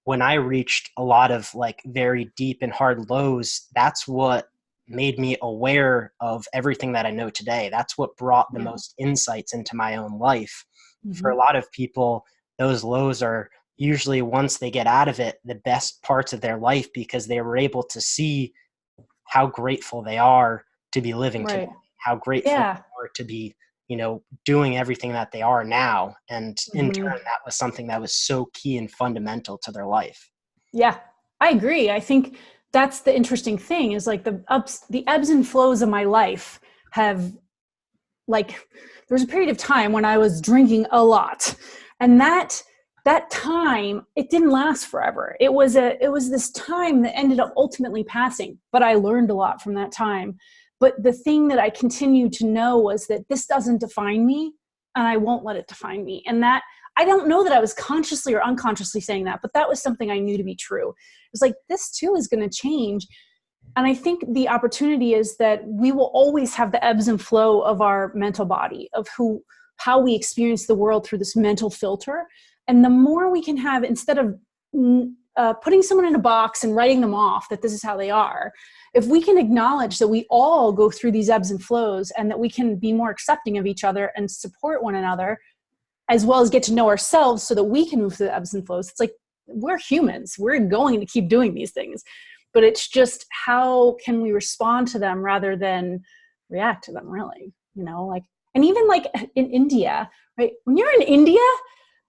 when I reached a lot of like very deep and hard lows, that's what made me aware of everything that I know today. That's what brought the most insights into my own life. For a lot of people, those lows are usually, once they get out of it, the best parts of their life, because they were able to see how grateful they are to be living today, how grateful they are to be, doing everything that they are now. And in turn, that was something that was so key and fundamental to their life. Yeah, I agree. I think that's the interesting thing, is like the ebbs and flows of my life have like, there was a period of time when I was drinking a lot, and that time, it didn't last forever. It was this time that ended up ultimately passing, but I learned a lot from that time. But the thing that I continued to know was that this doesn't define me, and I won't let it define me. And that, I don't know that I was consciously or unconsciously saying that, but that was something I knew to be true. It was like, this too is going to change. And I think the opportunity is that we will always have the ebbs and flow of our mental body, of how we experience the world through this mental filter. And the more we can have, instead of putting someone in a box and writing them off that this is how they are, if we can acknowledge that we all go through these ebbs and flows, and that we can be more accepting of each other and support one another, as well as get to know ourselves so that we can move through the ebbs and flows. It's like, we're humans. We're going to keep doing these things. But it's just, how can we respond to them rather than react to them, really? Like, and even like in India, right? When you're in India,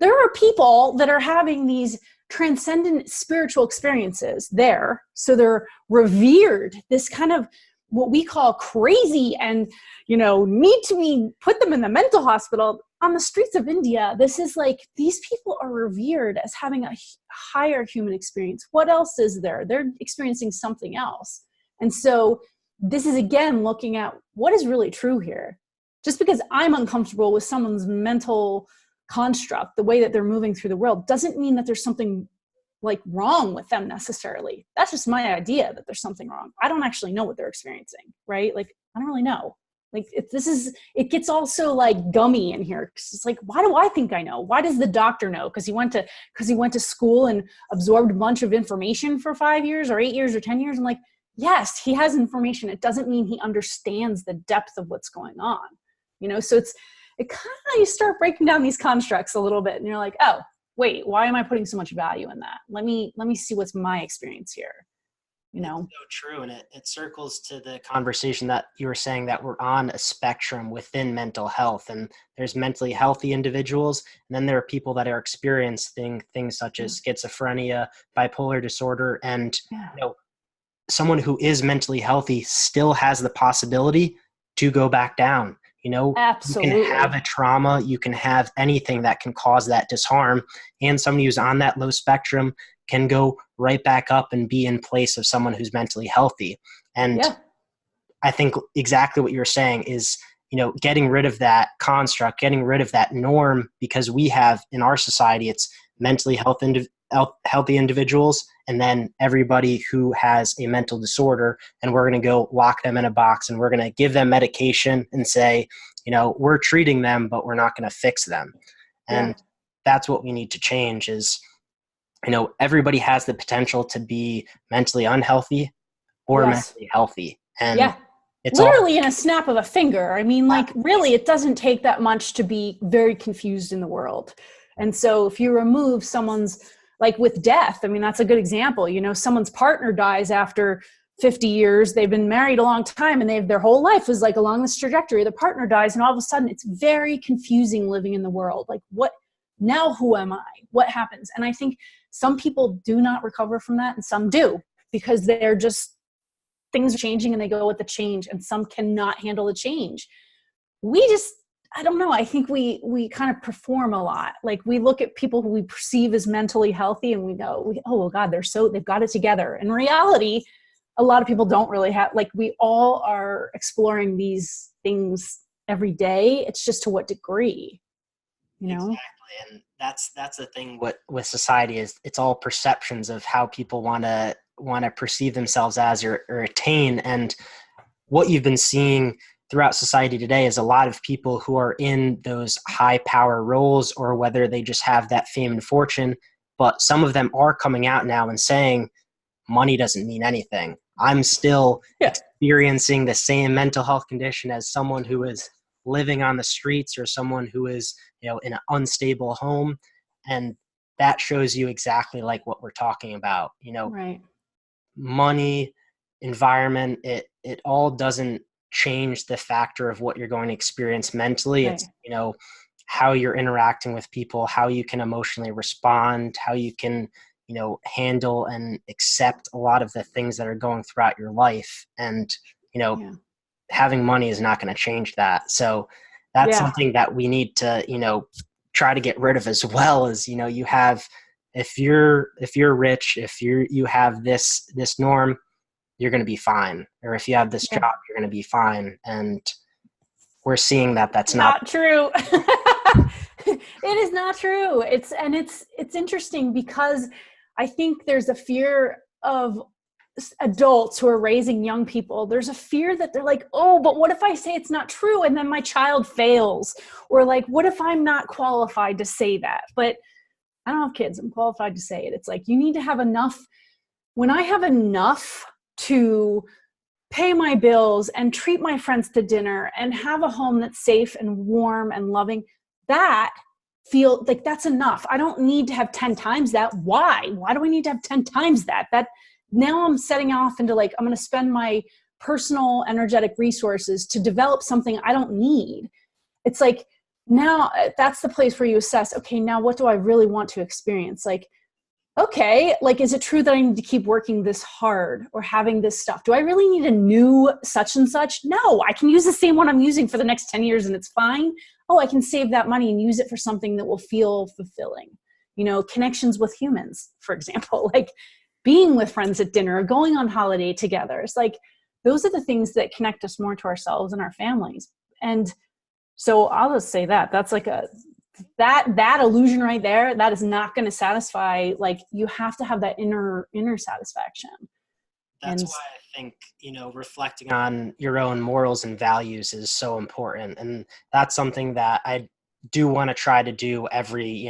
there are people that are having these transcendent spiritual experiences there. So they're revered, this kind of what we call crazy, and, need to be put them in the mental hospital. On the streets of India, this is like, these people are revered as having a higher human experience. What else is there? They're experiencing something else. And so this is, again, looking at what is really true here. Just because I'm uncomfortable with someone's mental construct, the way that they're moving through the world, doesn't mean that there's something like wrong with them necessarily. That's just my idea that there's something wrong. I don't actually know what they're experiencing, right? Like, I don't really know. Like, it gets also like gummy in here. It's like, why do I think I know? Why does the doctor know? Because he went to school and absorbed a bunch of information for 5 years or 8 years or 10 years. I'm like, yes, he has information. It doesn't mean he understands the depth of what's going on. So it kind of, you start breaking down these constructs a little bit, and you're like, oh, wait, why am I putting so much value in that? Let me see what's my experience here. It's so true. And it circles to the conversation that you were saying, that we're on a spectrum within mental health, and there's mentally healthy individuals. And then there are people that are experiencing things such as schizophrenia, bipolar disorder. And, someone who is mentally healthy still has the possibility to go back down. Absolutely. You can have a trauma, you can have anything that can cause that disharm. And somebody who's on that low spectrum can go right back up and be in place of someone who's mentally healthy. And I think exactly what you're saying is, getting rid of that construct, getting rid of that norm, because we have in our society, it's mentally healthy individuals, and then everybody who has a mental disorder, and we're going to go lock them in a box, and we're going to give them medication and say, we're treating them, but we're not going to fix them. And that's what we need to change is, everybody has the potential to be mentally unhealthy or mentally healthy. And it's literally in a snap of a finger. I mean, like, really, it doesn't take that much to be very confused in the world. And so if you remove someone's, like with death, I mean, that's a good example. Someone's partner dies after 50 years. They've been married a long time, and their whole life is like along this trajectory. The partner dies, and all of a sudden it's very confusing living in the world. Like, what now? Who am I? What happens? And I think some people do not recover from that, and some do, because they're just, things are changing and they go with the change, and some cannot handle the change. I don't know. I think we kind of perform a lot. Like, we look at people who we perceive as mentally healthy, and we go, oh, well, God, they've got it together. In reality, a lot of people don't really have, like, we all are exploring these things every day. It's just to what degree, Exactly. And that's the thing with society is it's all perceptions of how people want to perceive themselves as or attain. And what you've been seeing throughout society today is a lot of people who are in those high power roles, or whether they just have that fame and fortune, but some of them are coming out now and saying, money doesn't mean anything. I'm still experiencing the same mental health condition as someone who is living on the streets, or someone who is, in an unstable home. And that shows you exactly like what we're talking about, Right. Money, environment, it all doesn't change the factor of what you're going to experience mentally. Right. It's, how you're interacting with people, how you can emotionally respond, how you can, handle and accept a lot of the things that are going throughout your life. And, having money is not going to change that. So that's Yeah. something that we need to, try to get rid of, as well as, you have, if you're rich, if you have this norm, you're going to be fine. Or if you have this Yeah. job, you're going to be fine. And we're seeing that that's not. Not true. It is not true. It's interesting because I think there's a fear of adults who are raising young people. There's a fear that they're like, oh, but what if I say it's not true and then my child fails? Or like, what if I'm not qualified to say that? But I don't have kids. I'm qualified to say it. It's like, you need to have enough. When I have enough to pay my bills and treat my friends to dinner and have a home that's safe and warm and loving, that feel like that's enough. I don't need to have 10 times that. Why do I need to have 10 times that? That now I'm setting off into like, I'm going to spend my personal energetic resources to develop something I don't need. It's like, now that's the place where you assess, okay, now what do I really want to experience? Like, okay, like, is it true that I need to keep working this hard or having this stuff? Do I really need a new such and such? No, I can use the same one I'm using for the next 10 years and it's fine. Oh, I can save that money and use it for something that will feel fulfilling. Connections with humans, for example, like being with friends at dinner or going on holiday together. It's like, those are the things that connect us more to ourselves and our families. And so I'll just say that's like that illusion right there, that is not going to satisfy. Like, you have to have that inner satisfaction. That's why I think, reflecting on your own morals and values is so important. And that's something that I do want to try to do every,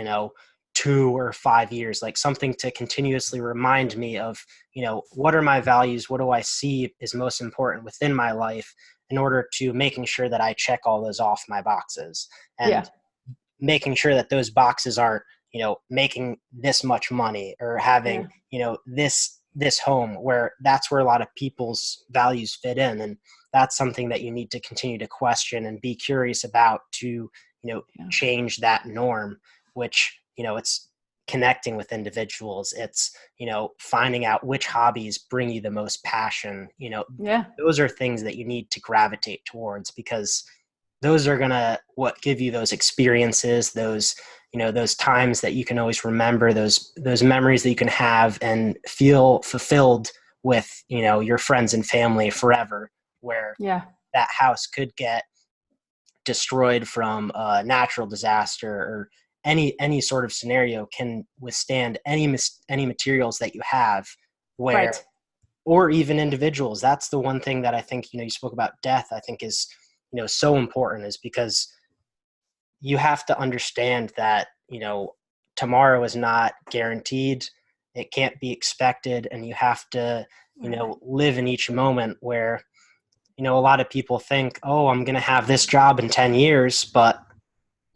2 or 5 years, like something to continuously remind me of, what are my values? What do I see is most important within my life, in order to making sure that I check all those off my boxes, and making sure that those boxes aren't, making this much money or having, this home, where that's where a lot of people's values fit in. And that's something that you need to continue to question and be curious about to, change that norm, which, it's connecting with individuals. It's, finding out which hobbies bring you the most passion. Those are things that you need to gravitate towards, because those are gonna what give you those experiences, those those times that you can always remember, those memories that you can have and feel fulfilled with, your friends and family forever. Where that house could get destroyed from a natural disaster, or any sort of scenario can withstand any materials that you have. Where Right. Or even individuals. That's the one thing that I think, you spoke about death, I think is, so important, is because you have to understand that, tomorrow is not guaranteed. It can't be expected. And you have to, live in each moment. Where, a lot of people think, oh, I'm going to have this job in 10 years, but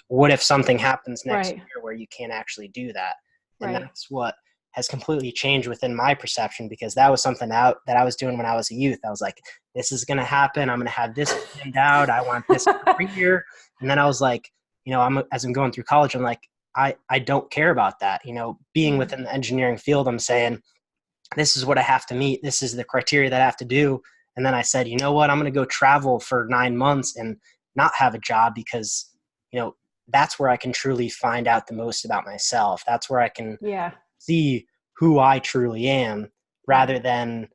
what if something happens next Right. year where you can't actually do that? And Right. that's what has completely changed within my perception, because that was something that I was doing when I was a youth. I was like, this is going to happen. I'm going to have this planned out. I want this career. And then I was like, as I'm going through college, I'm like, I don't care about that. Being within the engineering field, I'm saying, this is what I have to meet. This is the criteria that I have to do. And then I said, you know what, I'm going to go travel for 9 months and not have a job, because, that's where I can truly find out the most about myself. That's where I can see who I truly am, rather than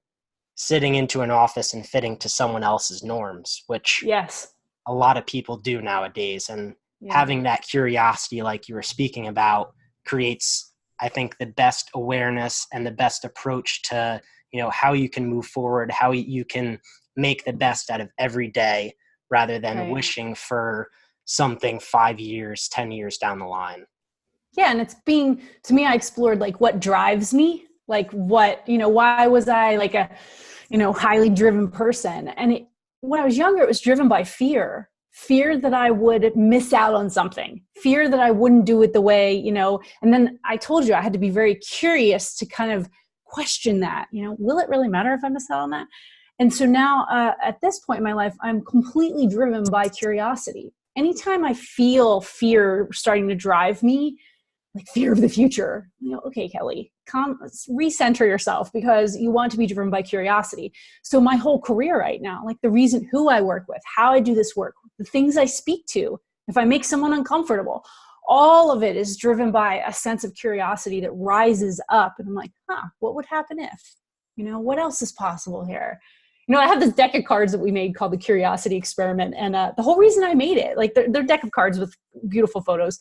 sitting into an office and fitting to someone else's norms, which a lot of people do nowadays. And having that curiosity, like you were speaking about, creates, I think, the best awareness and the best approach to, how you can move forward, how you can make the best out of every day, rather than wishing for something 5 years, 10 years down the line. Yeah. And to me, I explored like what drives me, like what, why was I like a, highly driven person? And when I was younger, it was driven by fear that I would miss out on something, fear that I wouldn't do it the way, and then I told you I had to be very curious to kind of question that, will it really matter if I miss out on that? And so now at this point in my life, I'm completely driven by curiosity. Anytime I feel fear starting to drive me, like fear of the future. Okay, Kelly, recenter yourself, because you want to be driven by curiosity. So my whole career right now, like the reason who I work with, how I do this work, the things I speak to, if I make someone uncomfortable, all of it is driven by a sense of curiosity that rises up. And I'm like, what would happen if, what else is possible here? I have this deck of cards that we made called the Curiosity Experiment. And the whole reason I made it, like they're deck of cards with beautiful photos.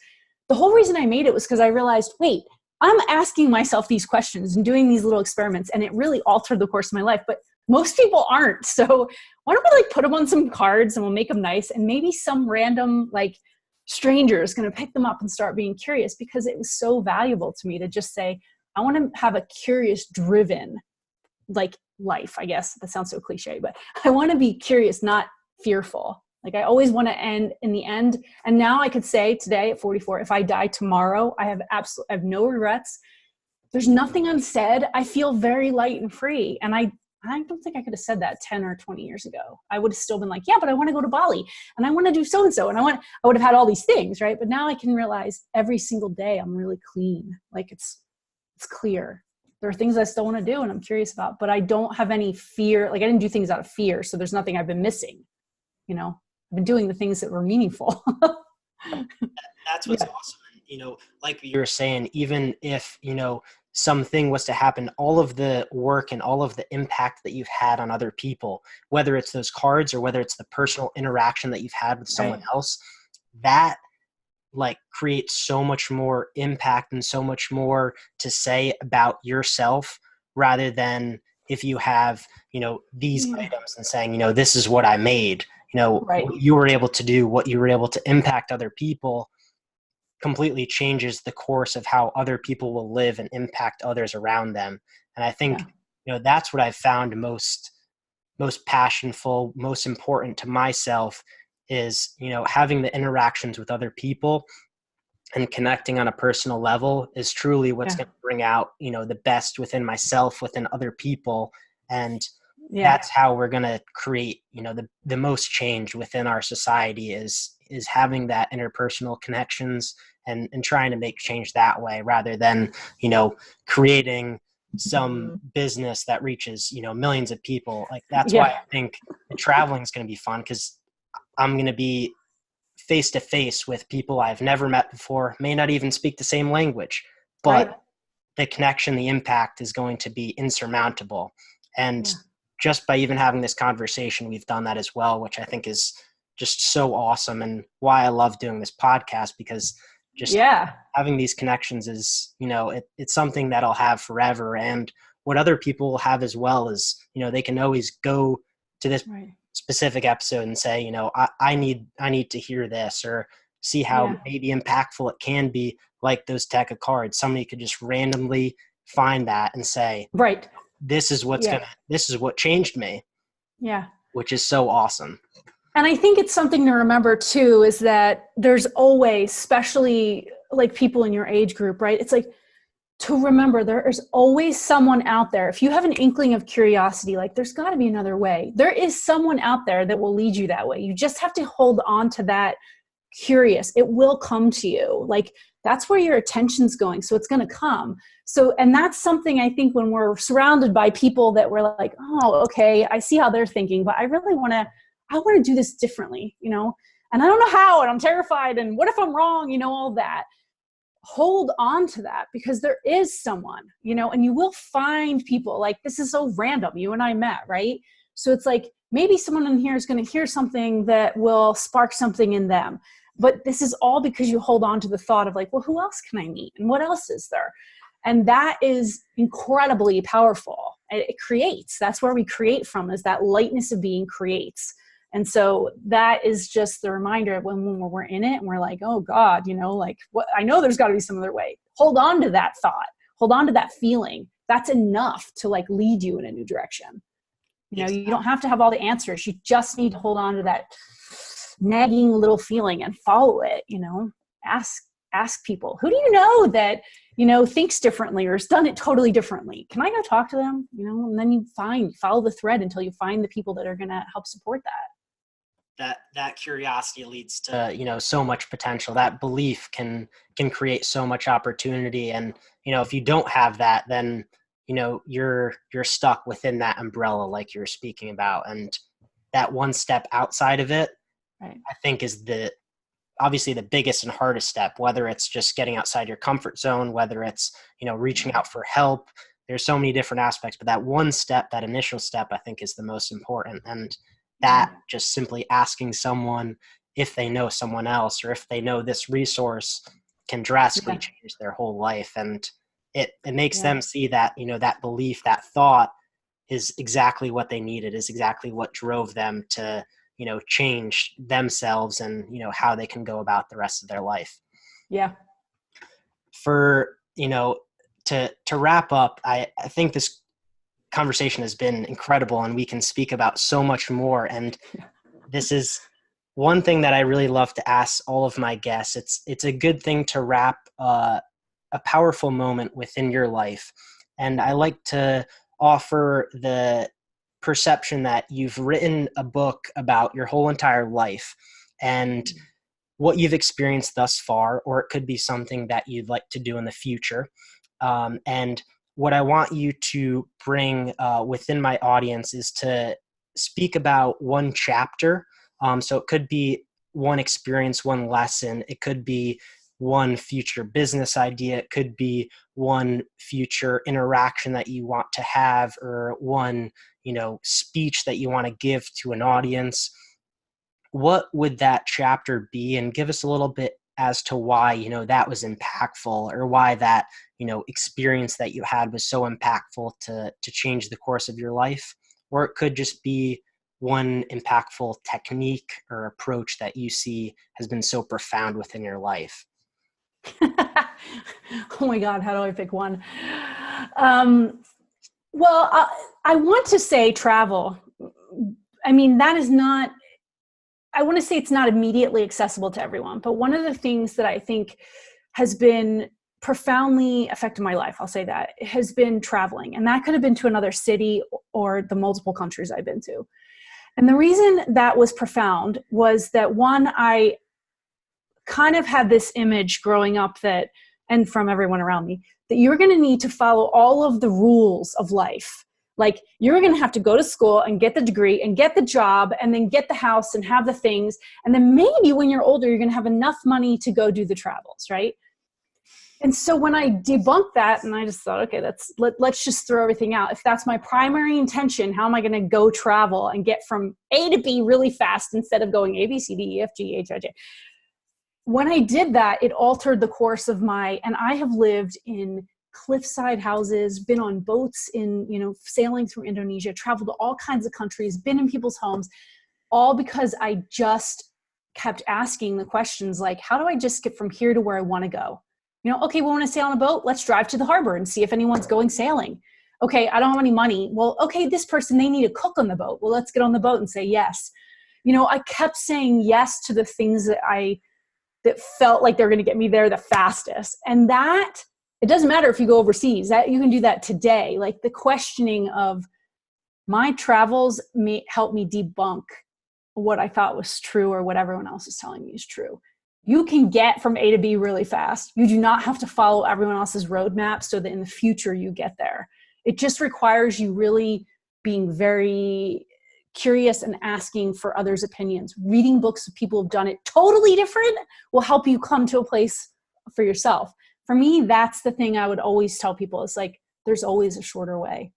The whole reason I made it was because I realized, wait, I'm asking myself these questions and doing these little experiments, and it really altered the course of my life. But most people aren't. So why don't we put them on some cards and we'll make them nice, and maybe some random stranger is going to pick them up and start being curious, because it was so valuable to me to just say, I want to have a curious driven life. I guess that sounds so cliche, but I want to be curious, not fearful. I always want to end in the end. And now I could say today at 44, if I die tomorrow, I have no regrets. There's nothing unsaid. I feel very light and free. And I don't think I could have said that 10 or 20 years ago. I would have still been like, yeah, but I want to go to Bali and I want to do so-and-so. And I would have had all these things, right? But now I can realize every single day I'm really clean. It's clear. There are things I still want to do and I'm curious about, but I don't have any fear. I didn't do things out of fear. So there's nothing I've been missing. I've been doing the things that were meaningful. That's what's awesome. Like you were saying, even if, something was to happen, all of the work and all of the impact that you've had on other people, whether it's those cards or whether it's the personal interaction that you've had with someone else, that creates so much more impact and so much more to say about yourself, rather than if you have, these items and saying, this is what I made. What you were able to do, what you were able to impact other people, completely changes the course of how other people will live and impact others around them. And I think, that's what I've found most passionful, most important to myself is, having the interactions with other people and connecting on a personal level is truly what's going to bring out, the best within myself, within other people. And that's how we're going to create, the most change within our society is having that interpersonal connections and trying to make change that way, rather than, creating some business that reaches, millions of people. That's why I think the traveling is going to be fun, because I'm going to be face to face with people I've never met before, may not even speak the same language, but the connection, the impact is going to be insurmountable. And just by even having this conversation, we've done that as well, which I think is just so awesome, and why I love doing this podcast, because just having these connections is, it's something that I'll have forever. And what other people will have as well is, they can always go to this specific episode and say, I need to hear this, or see how maybe impactful it can be. Like those deck of cards, somebody could just randomly find that and say, this is this is what changed me. Yeah. Which is so awesome. And I think it's something to remember too, is that there's always, especially people in your age group, right? It's to remember there is always someone out there. If you have an inkling of curiosity, there's got to be another way. There is someone out there that will lead you that way. You just have to hold on to that curious. It will come to you. That's where your attention's going. So it's going to come. So, and that's something I think when we're surrounded by people that we're like, oh, okay, I see how they're thinking, but I really want to do this differently, and I don't know how, and I'm terrified. And what if I'm wrong? All that. Hold on to that, because there is someone, and you will find people. This is so random. You and I met, right? So it's maybe someone in here is going to hear something that will spark something in them. But this is all because you hold on to the thought of well, who else can I meet? And what else is there? And that is incredibly powerful. It creates, that's where we create from, is that lightness of being creates. And so that is just the reminder of when we're in it and we're oh God, what, I know there's got to be some other way. Hold on to that thought. Hold on to that feeling. That's enough to lead you in a new direction. You don't have to have all the answers. You just need to hold on to that nagging little feeling and follow it. Ask people, who do you know that, thinks differently or has done it totally differently? Can I go talk to them? And then you follow the thread until you find the people that are going to help support that. that curiosity leads to, so much potential. That belief can create so much opportunity. And, if you don't have that, then, you're stuck within that umbrella like you're speaking about. And that one step outside of it, Right. I think, is obviously the biggest and hardest step, whether it's just getting outside your comfort zone, whether it's, reaching out for help. There's so many different aspects, but that one step, that initial step, I think is the most important. And that just simply asking someone if they know someone else or if they know this resource can drastically change their whole life. And it makes them see that, that belief, that thought is exactly what they needed, is exactly what drove them to, change themselves and, how they can go about the rest of their life. Yeah. For, to wrap up, I think this conversation has been incredible and we can speak about so much more. And this is one thing that I really love to ask all of my guests. It's a good thing to wrap a powerful moment within your life. And I like to offer the perception that you've written a book about your whole entire life and what you've experienced thus far, or it could be something that you'd like to do in the future. And what I want you to bring within my audience is to speak about one chapter. So it could be one experience, one lesson. It could be one future business idea. It could be one future interaction that you want to have, or one, speech that you want to give to an audience. What would that chapter be? And give us a little bit as to why, that was impactful, or why that, experience that you had was so impactful to change the course of your life. Or it could just be one impactful technique or approach that you see has been so profound within your life. Oh my God, how do I pick one? Well, I want to say travel. I mean, that is not, I want to say it's not immediately accessible to everyone, but one of the things that I think has been profoundly affected my life, I'll say that, has been traveling. And that could have been to another city or the multiple countries I've been to. And the reason that was profound was that, one, I kind of had this image growing up that, and from everyone around me, that you're going to need to follow all of the rules of life. Like, you're going to have to go to school and get the degree and get the job and then get the house and have the things. And then maybe when you're older, you're going to have enough money to go do the travels, right? And so when I debunked that, and I just thought, okay, let's just throw everything out. If that's my primary intention, how am I going to go travel and get from A to B really fast instead of going A, B, C, D, E, F, G, H, I, J? When I did that, it altered the course of and I have lived in cliffside houses, been on boats in, sailing through Indonesia, traveled to all kinds of countries, been in people's homes, all because I just kept asking the questions like, how do I just get from here to where I want to go? Okay, we want to sail on a boat. Let's drive to the harbor and see if anyone's going sailing. Okay, I don't have any money. Well, okay, this person, they need a cook on the boat. Well, let's get on the boat and say yes. I kept saying yes to the things that felt like they're going to get me there the fastest. And that, it doesn't matter if you go overseas, that you can do that today. Like, the questioning of my travels may help me debunk what I thought was true or what everyone else is telling me is true. You can get from A to B really fast. You do not have to follow everyone else's roadmap so that in the future you get there. It just requires you really being very curious and asking for others' opinions. Reading books of people who've done it totally different will help you come to a place for yourself. For me, that's the thing I would always tell people. It's like, there's always a shorter way.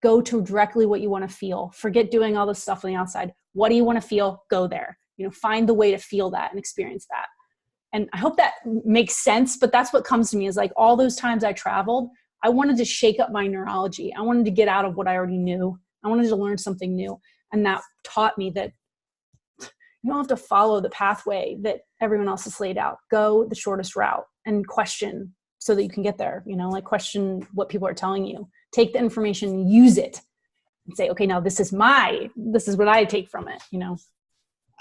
Go to directly what you want to feel. Forget doing all this stuff on the outside. What do you want to feel? Go there. Find the way to feel that and experience that. And I hope that makes sense, but that's what comes to me is like, all those times I traveled, I wanted to shake up my neurology. I wanted to get out of what I already knew. I wanted to learn something new. And that taught me that you don't have to follow the pathway that everyone else has laid out. Go the shortest route and question so that you can get there. Like, question what people are telling you. Take the information, use it, and say, okay, now this is what I take from it,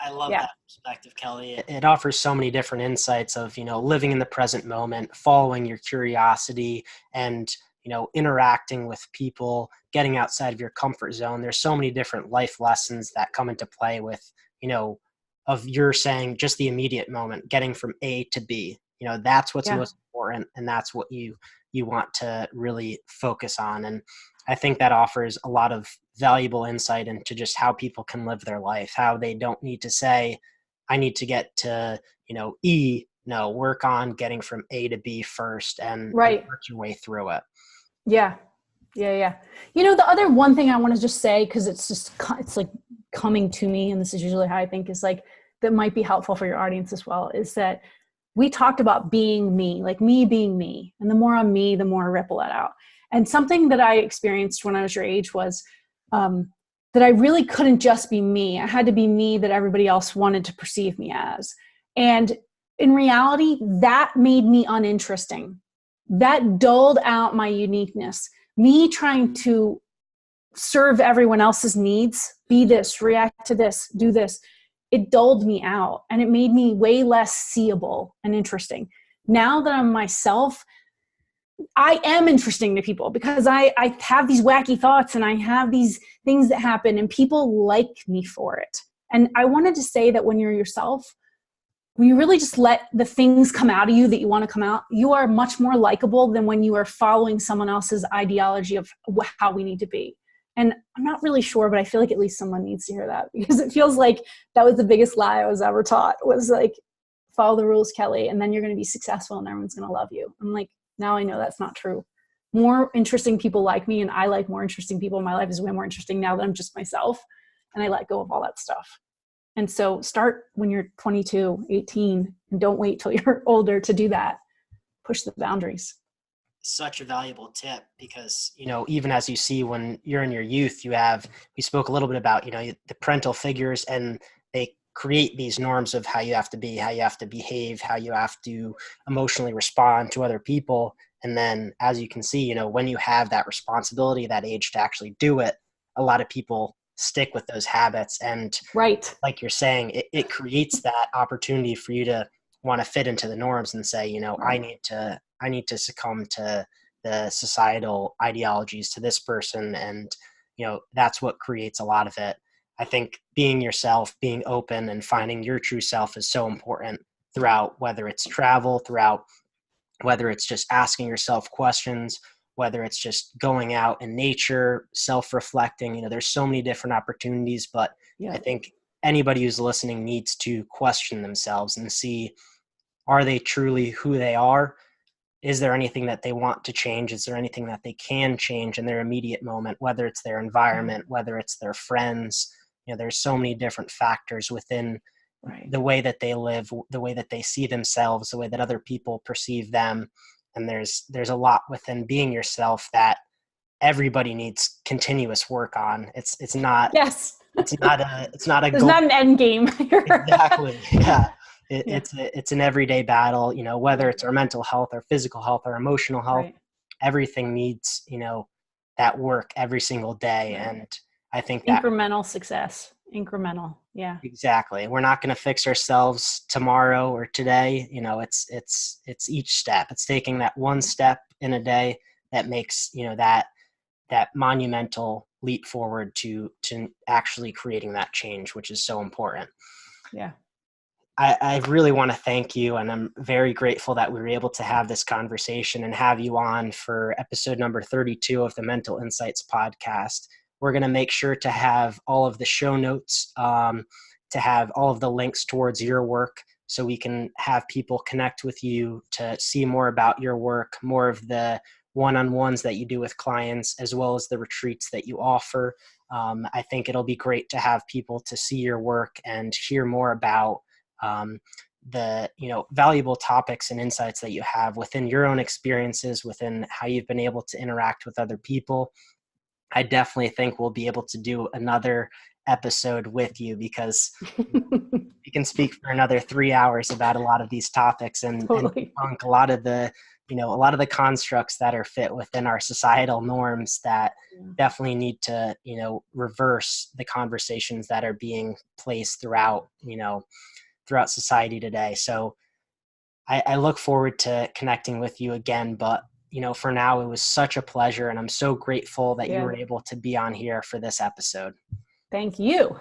I love that perspective, Kelly. It offers so many different insights of, living in the present moment, following your curiosity, and, interacting with people, getting outside of your comfort zone. There's so many different life lessons that come into play with, of you're saying just the immediate moment, getting from A to B. That's what's Yeah. most important, and that's what you want to really focus on. And I think that offers a lot of valuable insight into just how people can live their life, how they don't need to say, I need to get to, E. No, work on getting from A to B first, and Right. work your way through it. Yeah. Yeah. Yeah. The other one thing I want to just say, because it's like coming to me, and this is usually how I think, is like, that might be helpful for your audience as well, is that we talked about being me, like me being me. And the more I'm me, the more I ripple that out. And something that I experienced when I was your age was that I really couldn't just be me. I had to be me that everybody else wanted to perceive me as. And in reality, that made me uninteresting. That dulled out my uniqueness. Me trying to serve everyone else's needs, be this, react to this, do this, it dulled me out, and it made me way less seeable and interesting. Now that I'm myself, I am interesting to people because I have these wacky thoughts and I have these things that happen, and people like me for it. And I wanted to say that when you're yourself, when you really just let the things come out of you that you want to come out, you are much more likable than when you are following someone else's ideology of how we need to be. And I'm not really sure, but I feel like at least someone needs to hear that, because it feels like that was the biggest lie I was ever taught, was like, follow the rules, Kelly, and then you're going to be successful and everyone's going to love you. I'm like, now I know that's not true. More interesting people like me, and I like more interesting people. My life is way more interesting now that I'm just myself, and I let go of all that stuff. And so start when you're 22, 18, and don't wait till you're older to do that. Push the boundaries. Such a valuable tip, because even as you see when you're in your youth, we spoke a little bit about the parental figures, and they create these norms of how you have to be, how you have to behave, how you have to emotionally respond to other people. And then as you can see, when you have that responsibility, that age to actually do it, a lot of people stick with those habits. And Right. like you're saying, it creates that opportunity for you to want to fit into the norms and say, Right. I need to succumb to the societal ideologies to this person. And, that's what creates a lot of it. I think being yourself, being open, and finding your true self is so important throughout, whether it's travel, throughout whether it's just asking yourself questions, whether it's just going out in nature, self-reflecting. There's so many different opportunities, but Yeah. I think anybody who's listening needs to question themselves and see, are they truly who they are? Is there anything that they want to change? Is there anything that they can change in their immediate moment, whether it's their environment, whether it's their friends? There's so many different factors within Right. the way that they live, the way that they see themselves, the way that other people perceive them. And there's a lot within being yourself that everybody needs continuous work on. It's not Yes. it's not a There's goal. not an end game here. Exactly. Yeah. Yeah. It's an everyday battle, whether Yeah. it's our mental health, our physical health, our emotional health, Right. everything needs, that work every single day. Right. And I think that Incremental success. Incremental. Yeah. exactly, we're not going to fix ourselves tomorrow or today. It's each step. It's taking that one step in a day that makes, that monumental leap forward to actually creating that change, which is so important. Yeah. I really want to thank you, and I'm very grateful that we were able to have this conversation and have you on for episode number 32 of the Mental Insights podcast. We're going to make sure to have all of the show notes, to have all of the links towards your work, so we can have people connect with you to see more about your work, more of the one-on-ones that you do with clients, as well as the retreats that you offer. I think it'll be great to have people to see your work and hear more about the valuable topics and insights that you have within your own experiences, within how you've been able to interact with other people. I definitely think we'll be able to do another episode with you, because we can speak for another 3 hours about a lot of these topics, and Totally. debunk a lot of the a lot of the constructs that are fit within our societal norms that Yeah. definitely need to reverse the conversations that are being placed throughout society today. So I look forward to connecting with you again. But, for now, it was such a pleasure. And I'm so grateful that you Yeah. were able to be on here for this episode. Thank you.